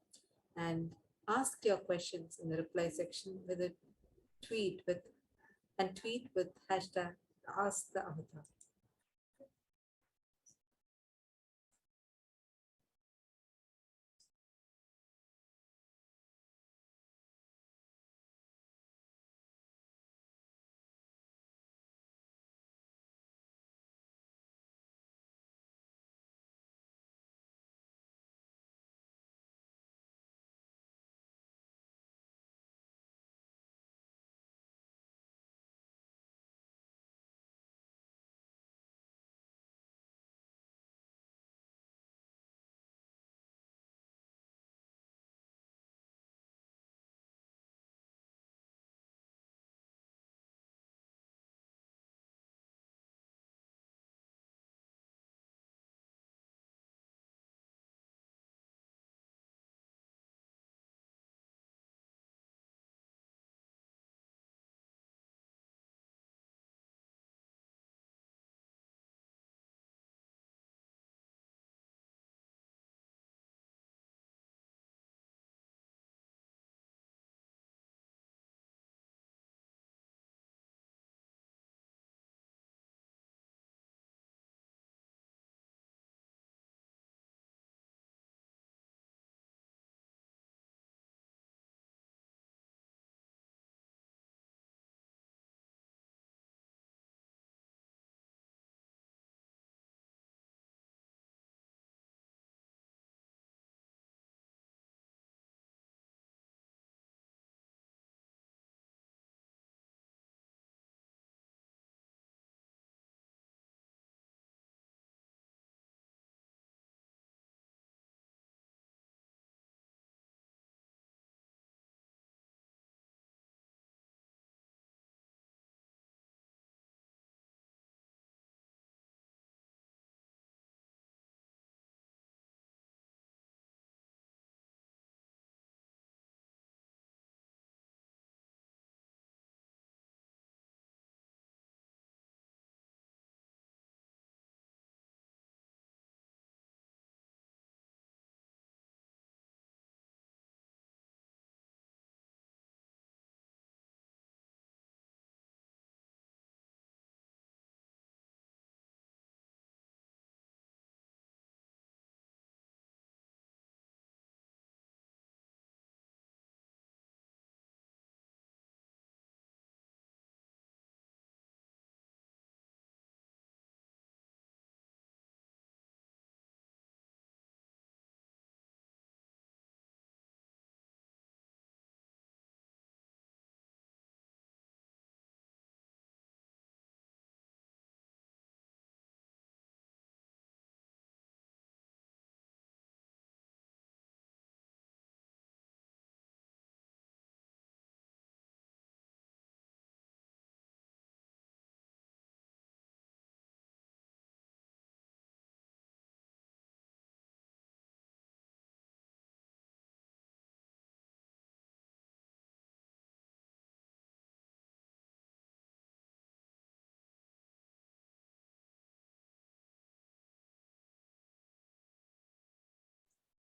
and ask your questions in the reply section with a tweet with hashtag Ask the Avatar.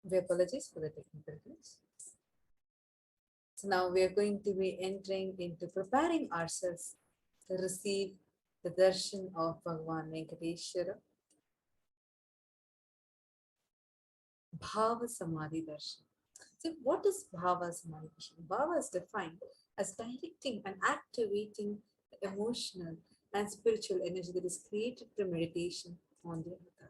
We apologize for the technical glitch. So now we are going to be entering into preparing ourselves to receive the darshan of Bhagavan Venkateshwara. Bhavasamadhi darshan. So what is Bhavasamadhi darshan? Bhava is defined as directing and activating the emotional and spiritual energy that is created through meditation on the avatar.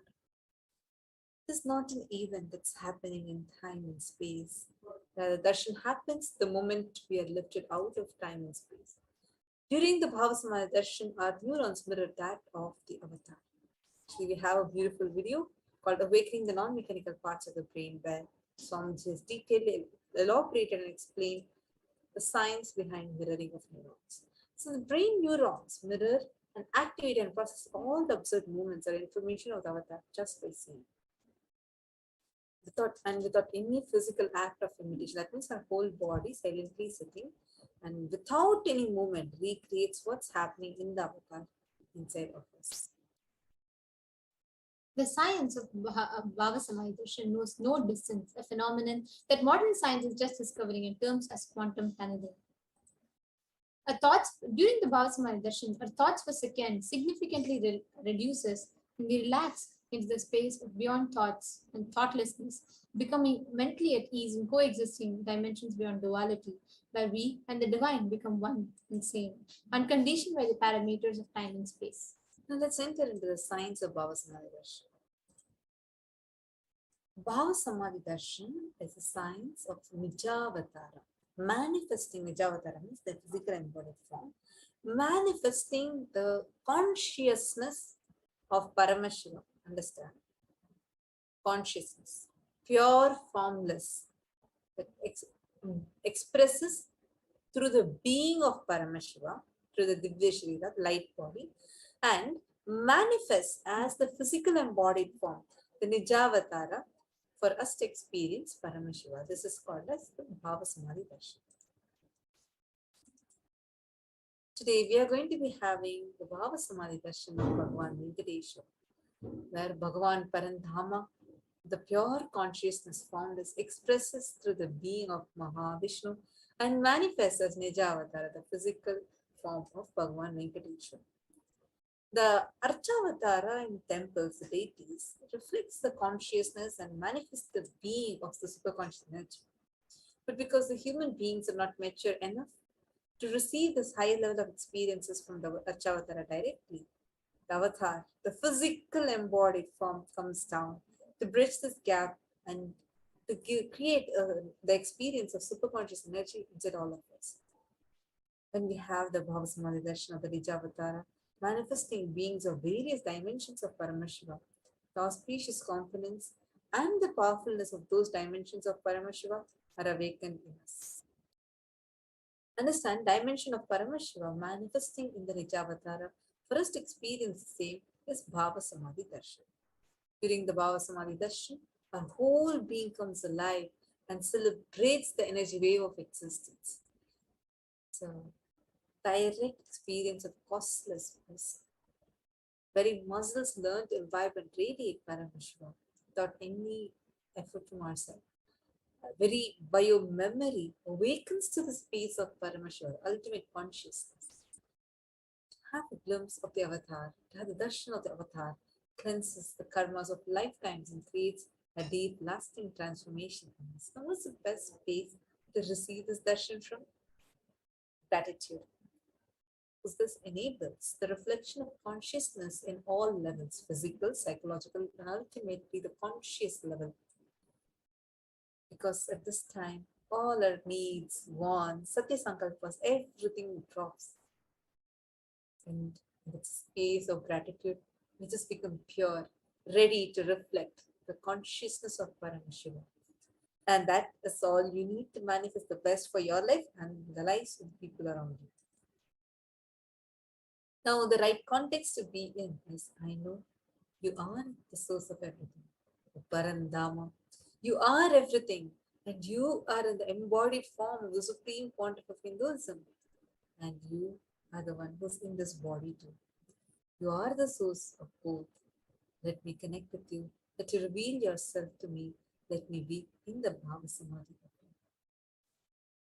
It is not an event that's happening in time and space. The darshan happens the moment we are lifted out of time and space. During the Bhavasamadhi darshan, our neurons mirror that of the avatar. Actually, we have a beautiful video called Awakening the Non-Mechanical Parts of the Brain, where Swamiji has detailedly elaborated and explained the science behind mirroring of neurons. So the brain neurons mirror and activate and process all the observed movements or information of the avatar just by seeing. Without any physical act of imitation. That means our whole body silently sitting and without any movement recreates what's happening in the avatar inside of us. The science of Bhavasamadhi darshan knows no distance, a phenomenon that modern science is just discovering in terms as quantum tunneling. Our thoughts during the Bhavasamadhi darshan, our thoughts for seconds significantly reduces and we relax into the space of beyond thoughts and thoughtlessness, becoming mentally at ease in coexisting dimensions beyond duality, where we and the divine become one and same, unconditioned by the parameters of time and space. Now let's enter into the science of Bhavasamadhi darshan. Bhavasamadhi darshan is a science of Nijavatara. Manifesting Nijavatara means the physical embodied form, manifesting the consciousness of Paramashivoham. Understand? Consciousness, pure, formless, that expresses through the being of Paramashiva, through the Divya Sharira, light body, and manifests as the physical embodied form, the Nijavatara, for us to experience Paramashiva. This is called as the Bhavasamadhi darshan. Today we are going to be having the Bhavasamadhi darshan of Bhagavan Venkateshwara, where Bhagavan Parandhama, the pure consciousness formed, is expresses through the being of Mahavishnu and manifests as Nijavatara, the physical form of Bhagavan Venkateshwara. The Archavatara in temples, the deities, reflects the consciousness and manifests the being of the superconscious energy. But because the human beings are not mature enough to receive this high level of experiences from the Archavatara directly, the avatar, the physical embodied form, comes down to bridge this gap and to create the experience of superconscious energy inside all of us. When we have the Bhavasamadhi darshan of the Nijavatara, manifesting beings of various dimensions of Paramashiva, the auspicious components and the powerfulness of those dimensions of Paramashiva are awakened in us. Understand, dimension of Paramashiva manifesting in the Nijavatara, for us to experience the same is Bhavasamadhi darshan. During the Bhavasamadhi darshan, our whole being comes alive and celebrates the energy wave of existence. So, direct experience of costlessness. Very muscles learn to imbibe and radiate Paramashiva without any effort from ourselves. Very biomemory awakens to the space of Paramashiva, ultimate consciousness. To have a glimpse of the avatar, to have the darshan of the avatar, cleanses the karmas of lifetimes and creates a deep, lasting transformation. So, what's the best place to receive this darshan from? Gratitude. Because this enables the reflection of consciousness in all levels, physical, psychological, and ultimately the conscious level. Because at this time, all our needs, wants, Satya Sankalpas, everything drops. And in the space of gratitude, we just become pure, ready to reflect the consciousness of Paramashiva. And that is all you need to manifest the best for your life and the lives of the people around you. Now, the right context to be in is, I know you are the source of everything, the Parandama. You are everything, and you are in the embodied form of the Supreme Pontiff of Hinduism. And you are the one who's in this body too. You are the source of both. Let me connect with you, that you reveal yourself to me Let me be in the BHAVASAMADHI.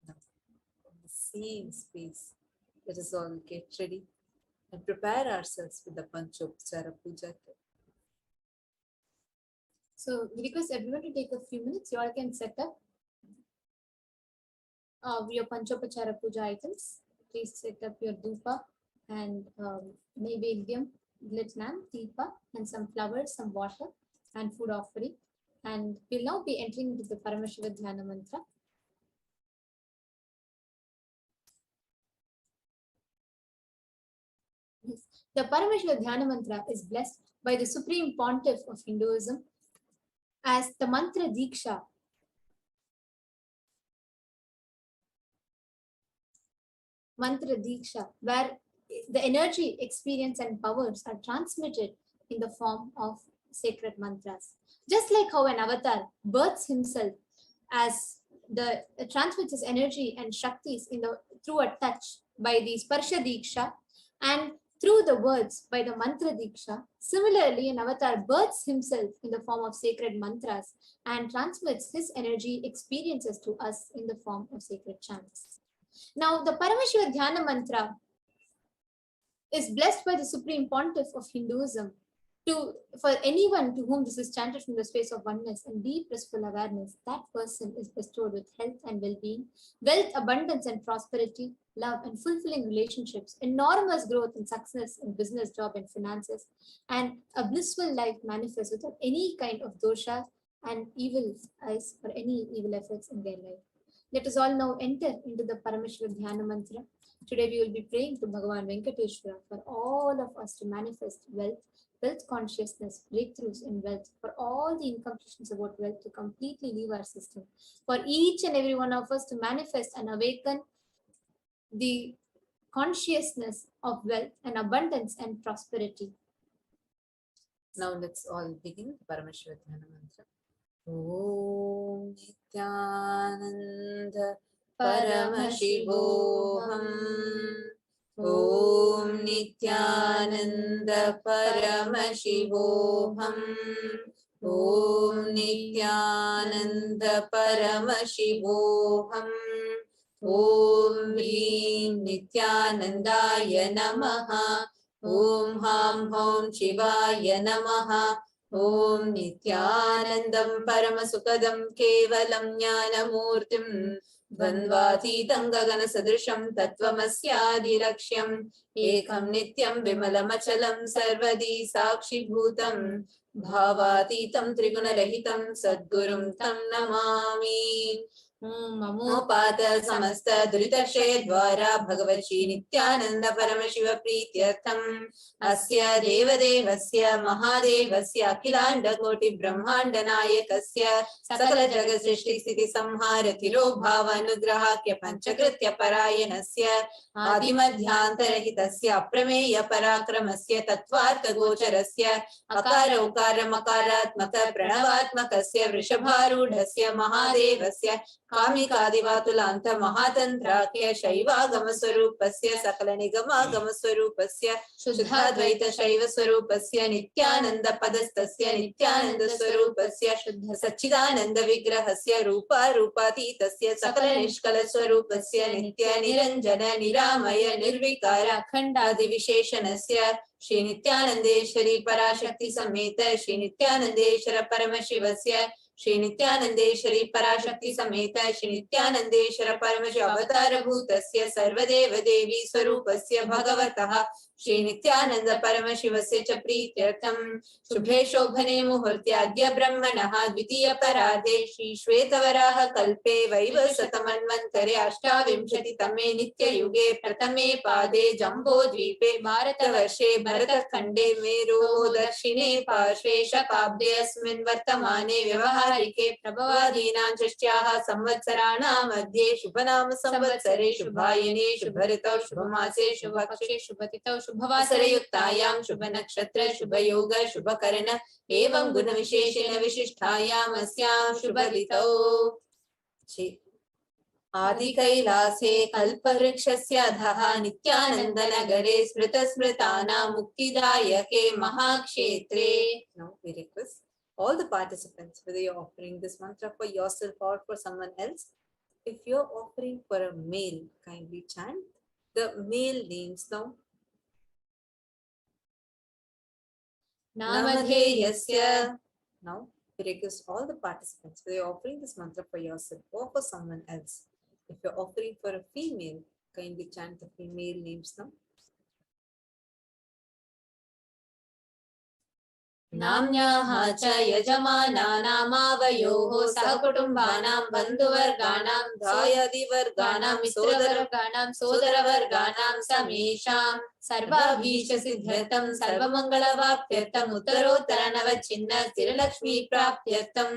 Now, in the same space, let us all get ready and prepare ourselves with the Panchopchara Puja. So we request everyone to take a few minutes. You all can set up your Panchopachara Puja items. Please set up your dhupa and naivedyam, glitnam, deepa, and some flowers, some water, and food offering. And we'll now be entering into the Paramashiva Dhyana Mantra. Yes. The Paramashiva Dhyana Mantra is blessed by the Supreme Pontiff of Hinduism as the Mantra Diksha. Mantra Diksha, where the energy, experience, and powers are transmitted in the form of sacred mantras. Just like how an avatar births himself as the transmits his energy and shaktis through a touch by the Sparsha Diksha and through the words by the Mantra Diksha, similarly an avatar births himself in the form of sacred mantras and transmits his energy experiences to us in the form of sacred chants. Now, the Paramashiva Dhyana Mantra is blessed by the Supreme Pontiff of Hinduism for anyone to whom this is chanted from the space of oneness and deep blissful awareness. That person is bestowed with health and well-being, wealth, abundance and prosperity, love and fulfilling relationships, enormous growth and success in business, job and finances, and a blissful life manifests without any kind of dosha and evil eyes or any evil effects in their life. Let us all now enter into the Paramashiva Dhyana Mantra. Today we will be praying to Bhagavan Venkateshwara for all of us to manifest wealth consciousness, breakthroughs in wealth, for all the incompletions about wealth to completely leave our system, for each and every one of us to manifest and awaken the consciousness of wealth and abundance and prosperity. Now let's all begin the Paramashiva Dhyana Mantra. Om Nithyananda Paramashivoham. Om Nithyananda Paramashivoham. Om Nithyananda Paramashivoham. Om Hrim Nithyanandaya Namaha. Om Ham Hom Shivaya Namaha. Om Nithyanandam Paramasukadam Kevalam Jnanamurtim Dvandvatītam Gagana Sadrisham Tattvamasyādirakṣyam Ekam Nityam Vimalamachalam Sarvadi Sakshi Bhutam Bhavatītam Trigunarahitam Sadgurum Tam Namami. Mopata Samasta Dhritakshaya Dvara Bhagavachi Nithyananda Paramashiva Prityartham Asya Devadevasya Mahadevasya Akhilanda Koti Brahmanda Nayakasya Sakala Jagat Srishti Sthiti Samhara Tirobhava Anugrahakya Panchakritya Parayanasya Adimadhyantarhitasya Aprameya Parakramasya Tattvartha Gocharasya Akara Ukara Makaratmaka Pranavatmakasya Vrishabharudhasya Mahadevasya Kamikadivatulanta Mahatantrakya Shaivagama Swarupasya Sakala Nigama Gama Swarupasya Shuddhadvaita Shaiva Swarupasya Nithyananda Padastasya Nithyananda Swarupasya Shuddha Sachidananda Vigrahasya Rupa Rupatitasya Sakala Nishkala Swarupasya Nitya Niranjana Niramaya Nirvikara Khandadi Visheshanasya Shri Nithyanandeshwari Parashakti Sameta Shri Nithyanandeshwara Paramashivasya Shri Nithyanandeshwari Parashakti Sameta Shri Nithyanandeshwara Paramashiva Avatara Bhutasya Sarvadeva Devi Swarupasya Bhagavataha Shri Nithyananda Paramashivasya Cha Prityartham Shubhe Shobhane Muhurtyadya Brahmanaha Dvitiya Paradhe Shri Shvetavaraha Kalpe Vaiva Satamanvantare Ashtavimshati Tame Nitya Yuge Pratame Pade Jambo Dvipe Bharata Varshe Bharata Khande Meru Darshine Parshve Shakabde Asmin Vartamane Vyavaharike Prabhavadinam Shrishtyah Samvatsarana Madhye Shubhanam Samvatsare Shubhayane Shubharitav Shubhamase Shubhakshe Shubhatitav Shubhavasarayuktayam Shubhanakshatra Shubhayoga Shubhakarana Evam Guna Visheshena Vishishtayam Asyam Shubhalitav Adi Kailase Kalparikshasya Dhaha Nithyananda Nagare Smrita Smritana Muktidayake Mahakshetre. Now we request all the participants, whether you're offering this mantra for yourself or for someone else. If you're offering for a male, kindly chant the male names now. Namadheyasya. Now, we request all the participants, whether you're offering this mantra for yourself or for someone else. If you're offering for a female, kindly chant the female names now. नाम्न्याः च यजमानानामावयोः सहकुटुम्बानां बन्धुवर्गाणां धायादिवर्गाणां मित्रवर्गाणां सोदरवर्गाणां समेषां सर्वाभीष्ट सिद्ध्यर्थं सर्वमङ्गलवाप्त्यर्थम् उत्तरोत्तर नवचिन्न स्थिरलक्ष्मी प्राप्त्यर्थं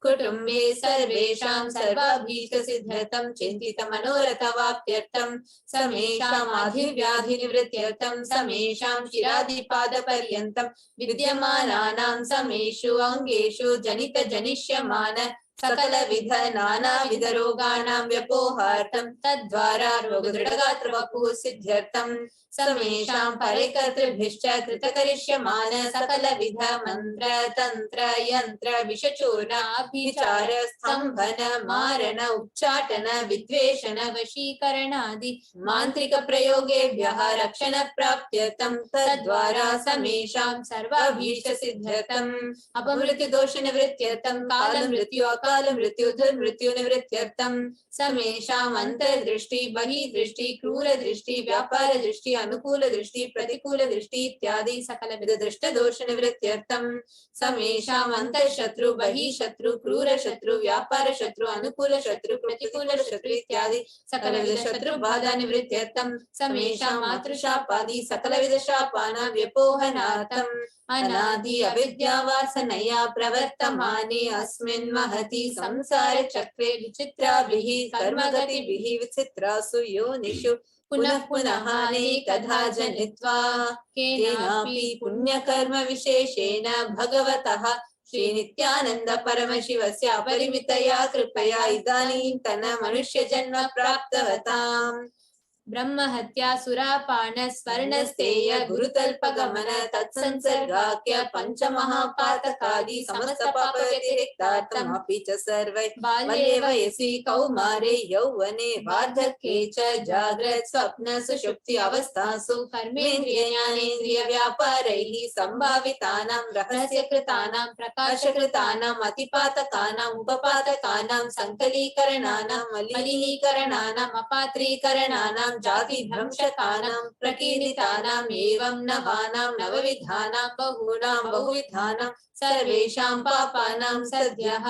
कुटुम्बे सर्वेषां सर्वाभीष्ट सिद्ध्यर्थं चिन्तित मनोरथवाप्त्यर्थं समेषाम् आधिव्याधिनिवृत्त्यर्थं समेषां शिरादिपादपर्यन्तं विद्यमानानां समेषु अङ्गेषु जनित जनिष्यमान सकलविध नानाविध रोगाणां व्यपोहार्थं तद्वारा रोगदृढगात्रवपुः सिद्ध्यर्थं समेषां परिकर्तृभिश्च कृतकरिष्यमान सकलविध मन्त्र तन्त्र यन्त्र विषचूर्णाभिचार स्तम्भन मारण उच्चाटन विद्वेषण वशीकरणादि मान्त्रिक प्रयोगेभ्यः रक्षण प्राप्त्यर्थं तद्वारा समेषां सर्वाभीष्ट सिद्ध्यर्थम् अपमृत्यु दोष निवृत्त्यर्थं काल मृत्यु अकाल मृत्यु दुर्मृत्यु निवृत्त्यर्थं समेषाम् अंतर्दृष्टि बहिर्दृष्टि क्रूर दृष्टि व्यापार दृष्टि अनुकूल दृष्टि प्रतिकूल दृष्टि इत्यादि सकलविध दृष्ट दोष निवृत्त्यर्थं समेषाम् अंतःशत्रु बहिःशत्रु क्रूर शत्रु व्यापार शत्रु अनुकूल शत्रु प्रतिकूल शत्रु इत्यादि सकलविध शत्रु बाधा निवृत्त्यर्थं समेषाम् मातृशापादि सकलविध शापानां व्यपोहनार्थं अनादि अविद्यावासनया प्रवर्तमाने अस्मिन् महति संसार चक्रे विचित्राभिः कर्मगतिभिः विचित्रासु योनिषु पुनः पुनः अनेकधा जनित्वा केनापि पुण्यकर्म विशेषेण भगवतः श्री नित्यानंद परमशिवस्य अपरिमितया कृपया इदानीन्तन मनुष्य जन्म प्राप्तवताम् ब्रह्महत्या सुरापान स्वर्णस्तेय गुरुतल्पगमन तत्संसर्गाख्य पंचमहापातकादि समस्त पाप व्यतिरिक्तार्थम् अपि च सर्वै बाल्ये वयसि कौमारे यौवने वार्धक्ये च जाग्रत् स्वप्न सुषुप्ति अवस्थासु कर्मेन्द्रिय ज्ञानेन्द्रिय व्यापारैः संभावितानां रहस्यकृतानां प्रकाशकृतानाम् अतिपातकानाम् उपपातकानां संकलीकरणानां मलिनीकरणानाम् अपात्रीकरणानां जाति भ्रंशकानां प्रकीर्तितानाम् एवं नवानां नवविधानां बहूनां बहुविधानां सर्वेषां पापानां सद्यः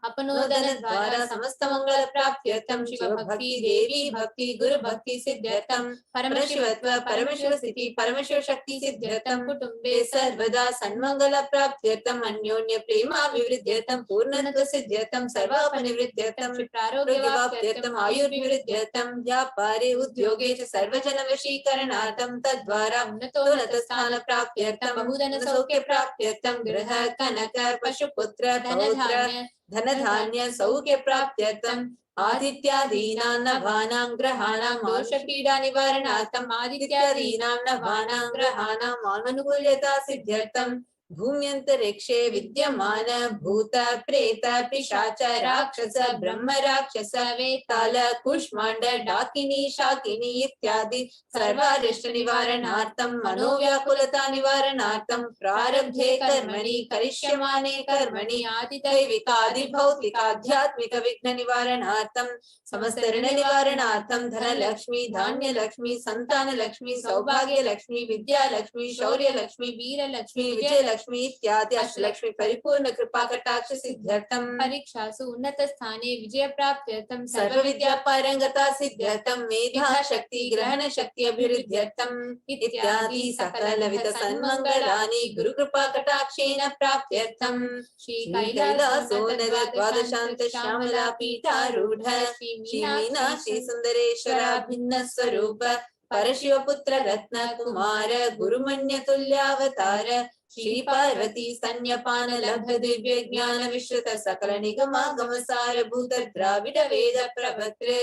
अपनोदन द्वारा समस्त मंगल प्राप्त्यर्थं शिव भक्ति देवी भक्ति गुरु भक्ति सिद्ध्यर्थं परमशिवत्व परमेश्वर स्थिति परमेश्वर शक्ति सिद्ध्यर्थं कुटुंबे सर्वदा सन्मंगल प्राप्त्यर्थं अन्योन्य प्रेमाभिवृद्ध्यर्थं पूर्णत्व सिद्ध्यर्थं सर्वापनिवृद्ध्यर्थं प्रारोग्यवाप्त्यर्थं आयुर्विवृद्ध्यर्थं व्यापारे उद्योगे च सर्वजन वशीकरणार्थं तद्वारा उन्नतोन्नत स्थान प्राप्त्यर्थं बहुधन सौख्य प्राप्त्यर्थं गृह कनक पशुपुत्र धनधान्य सौख्य प्राप्त्यर्थं आदित्यादीनां नवानां ग्रहाणां दोषपीडा निवारणार्थं आदित्यादीनां नवानां ग्रहाणां अनुकूल्यता सिद्ध्यर्थं भूम्यन्तरिक्षे विद्यमान भूत प्रेत पिशाच राक्षस ब्रह्म राक्षस वेताल कुष्मांड डाकिनी शाकिनी इत्यादि सर्वारिष्ट निवारणार्थं मनोव्याकुलता निवारणार्थं प्रारब्धे कर्मणि करिष्यमाणे कर्मणि आदिदैविकादि भौतिक आध्यात्मिक विघ्न निवारणार्थं समस्त ऋण निवारणार्थं धनलक्ष्मी धान्यलक्ष्मी संतानलक्ष्मी सौभाग्यलक्ष्मी विद्यालक्ष्मी शौर्यलक्ष्मी वीरलक्ष्मी विजयलक्ष्मी इत्यादि अष्टलक्ष्मी परिपूर्ण कृपा कटाक्ष सिद्ध्यर्थं परीक्षासु उन्नत स्थाने विजय प्राप्त्यर्थं सर्व विद्या पारंगता सिद्ध्यर्थं मेधा शक्ति ग्रहण शक्ति अभिवृद्ध्यर्थं इत्यादि सकलविध सन्मंगलानि गुरु कृपा कटाक्षेन प्राप्त्यर्थं श्री कैलासो द्वादशान्त श्यामला पीठारूढ़ श्री मीनाक्षी सुंदरेश्वर भिन्न स्वरूप परशिवपुत्र रत्न कुमार गुरुमन्य तुल्यावतार श्री पार्वती स्तन्यपान लब्ध दिव्य ज्ञान विश्रुत सकल निगमागम सारभूत द्राविड वेद प्रभत्र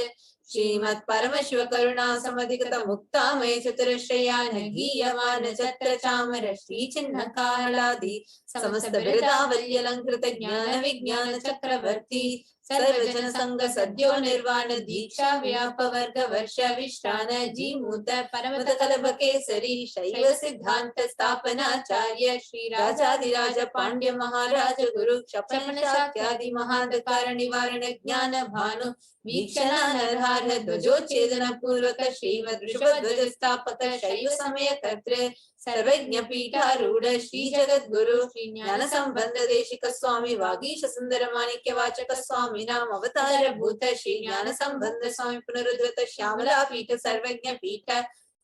श्रीमत् परमशिव करुणा समधिगत मुक्तामय चतुरश्रयान गीयमान चत्र चामर श्री चिन्ह कालादि समस्त बिरदावल्यलंकृत ज्ञान विज्ञान चक्रवर्ती सर्वजन संग सद्यो निर्वाण दीक्षा व्याप वर्ग वर्ष विश्रान जीमूत परमत कलभ केसरी शैव सिद्धांत स्थापनाचार्य श्री राजाधिराज पांड्य महाराज गुरु क्षपण शाक्यादि महांधकार निवारण ज्ञान भानु वीक्षणा नरहार ध्वजोच्छेदन पूर्वक श्रीमद् ऋषभध्वज स्थापक शैव समय कर्तृ सर्वज्ञ पीठारूढ़ श्री जगत गुरु श्री ज्ञान संबंध देशिक स्वामी वागीश सुंदर माणिक्य वाचक स्वामी नाम अवतार भूत श्री ज्ञान संबंध स्वामी पुनरुद्धृत श्यामला पीठ सर्वज्ञ पीठ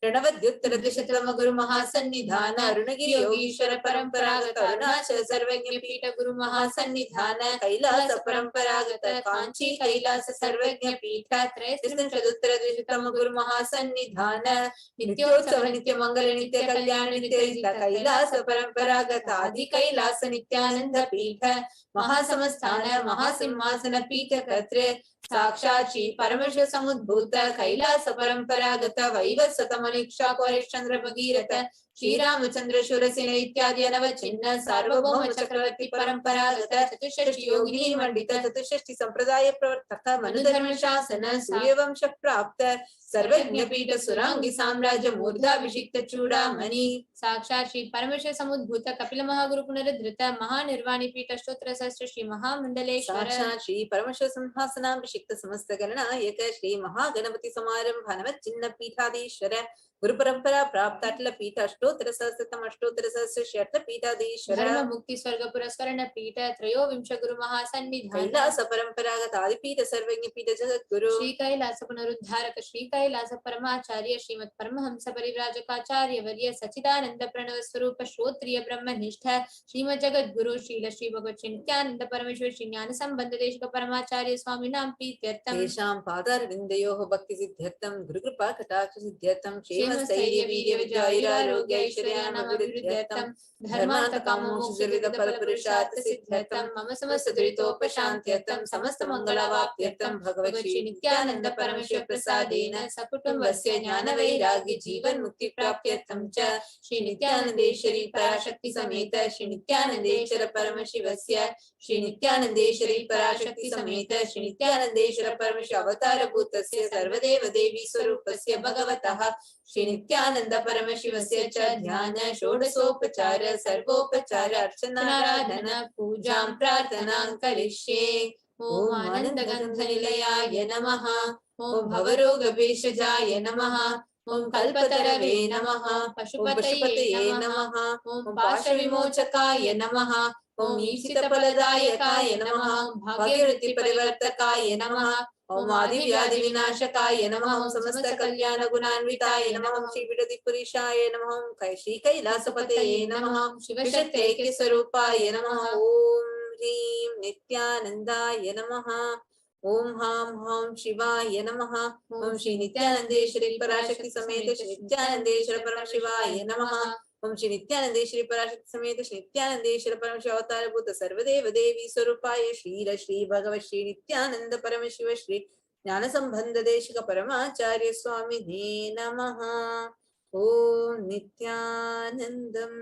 प्रणवद्युत्तर द्विशतम गुरु महासन्निधान अरुणगिरि योगीश्वर परंपरागत अरुणाचल सर्वज्ञ पीठ गुरु महासन्निधान कैलास परंपरागत कांची कैलास सर्वज्ञ पीठ त्रयस्त्रिंशदुत्तर द्विशतम गुरु महासन्निधान नित्योत्सव नित्य मंगल नित्य कल्याण नित्य कैलास परंपरागत आदि कैलास नित्यानंद पीठ महासमस्थान महासिंहासन पीठ कर्तृ साक्षात् श्री परमेश्वर समुद्भूत कैलास परंपरागत वैवस्वत मनीक्षा चंद्र भगीरथ श्री रामचंद्र शूरसेन इत्यादि अनव चिन्ह सार्वभौम चक्रवर्ती परंपरागत चतुष्षष्टि योगिनी मंडित चतुष्षष्टि संप्रदाय प्रवर्तक मनुधर्म शासन सूर्यवंश प्राप्त सर्वज्ञ पीठ सुरांगी साम्राज्य मूर्धाभिषिक्त चूड़ामणि साक्षात् श्री परमेश्वर समुद्भूत कपिल महागुरु पुनरुद्धृत महानिर्वाणी पीठ स्तोत्र सहस्त्र श्री महामंडलेश्वर साक्षात् श्री परमेश्वर सिंहासनाभिषिक्त समस्त गणनायक श्री महागणपति समारंभ नव चिन्ह पीठाधीश्वर गुरु परंपरा प्राप्त अटल पीठ अष्टोत्तर सहस्त्रतम अष्टोत्तर सहस्त्र षट् पीठाधीश्वर धर्म मुक्ति स्वर्ग पुरस्करण पीठ त्रयोविंश गुरु महासन्निधान कैलास परंपरागत आदि पीठ सर्वज्ञ पीठ जगत गुरु श्री कैलास पुनरुद्धारक श्री कैलास परमाचार्य श्रीमत् परमहंस परिव्राजकाचार्य वर्य सच्चिदानंद प्रणव स्वरूप श्रोत्रिय ब्रह्मनिष्ठ श्रीमद् जगत गुरु श्रील श्री भगवत श्री नित्यानंद परमेश्वर श्री ज्ञान संबंध देशिक परमाचार्य स्वामी नाम प्रीत्यर्थम तेषां पादारविन्दयोः भक्ति सिद्ध्यर्थम गुरु कृपा कटाक्ष सिद्ध्यर्थम स्थैर्य वीर्य विजयारोग्य ऐश्वर्याणाभिवृद्ध्यर्थम धर्मार्थ कामोक्षविद फल पुरुषार्थ सिद्ध्यर्थम मम समस्त दुरितोपशान्त्यर्थम समस्त मंगलावाप्त्यर्थम भगवत् श्री नित्यानंद परमेश्वर प्रसादेन सकुटुम्बस्य ज्ञान वैराग्य जीवन मुक्ति प्राप्त्यर्थम च श्री नित्यानंदेश्वरी पराशक्ति समेत श्री नित्यानंदेश्वर परमशिवस्य श्री नित्यानंदेश्वरी पराशक्ति समेत श्री नित्यानंदेश्वर परमेश्वर अवतार भूतस्य सर्वदेव देवी स्वरूपस्य भगवतः श्री नित्यानंद परमशिवस्य च ध्यान षोडशोपचार सर्वोपचार अर्चनाराधन पूजां प्रार्थनां करिष्ये। ओम आनंद गंध निलयाय नमः। ओम भवरोग भेषजाय नमः। ओम कल्पतरवे नमः। पशुपतये नमः। ओम पाशविमोचकाय नमः। ओम ईशितफलदायकाय नमः। भाग्यवृत्ति परिवर्तकाय नमः। ओम आदि व्याधि विनाशकाय नमः। ओम समस्त कल्याण गुणान्विताय नमः। ओम श्री विरधि पुरुषाय नमः। ओम श्री कैलासपतये नमः। शिवशक्ति स्वरूपाय नमः। ओम ह्रीं नित्यानंदाय नमः। ओम हां हां शिवाय नमः। ओम श्री नित्यानंदेश्वरी पराशक्ति समेत श्री नित्यानंदेश्वर परमशिवाय नमः। ओम श्री नित्यानंदेश्वरी पराशक्ति समेत श्री नित्यानंदेश्वर परमशिव अवतार भूत सर्वदेव देवी स्वरूपाय श्री भगवत श्री नित्यानंद परमशिव श्री ज्ञान संबंध देशिक परमाचार्य स्वामी नमः। ओम Nityanandam.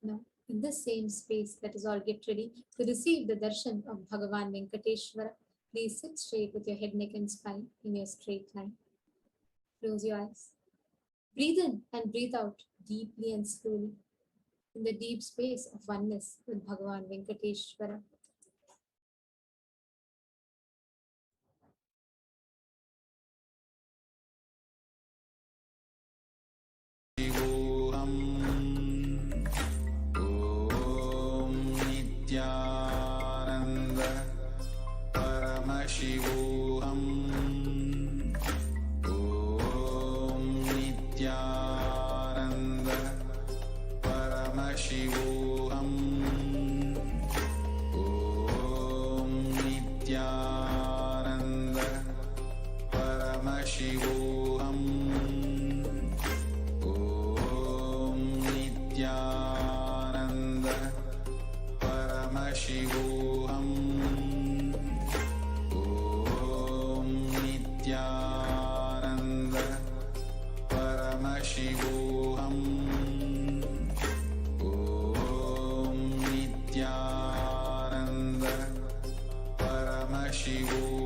Now, in the same space, let us all get ready to receive the darshan of Bhagavan Venkateshwara. Please sit straight with your head, neck and spine in your straight line. Close your eyes. Breathe in and breathe out deeply and slowly in the deep space of oneness with Bhagavan Venkateshwara. Nithyananda Paramashivoham. Om Nithyananda Paramashivoham. Om Nithyananda Paramashivoham. Om Nithyananda Shivoham.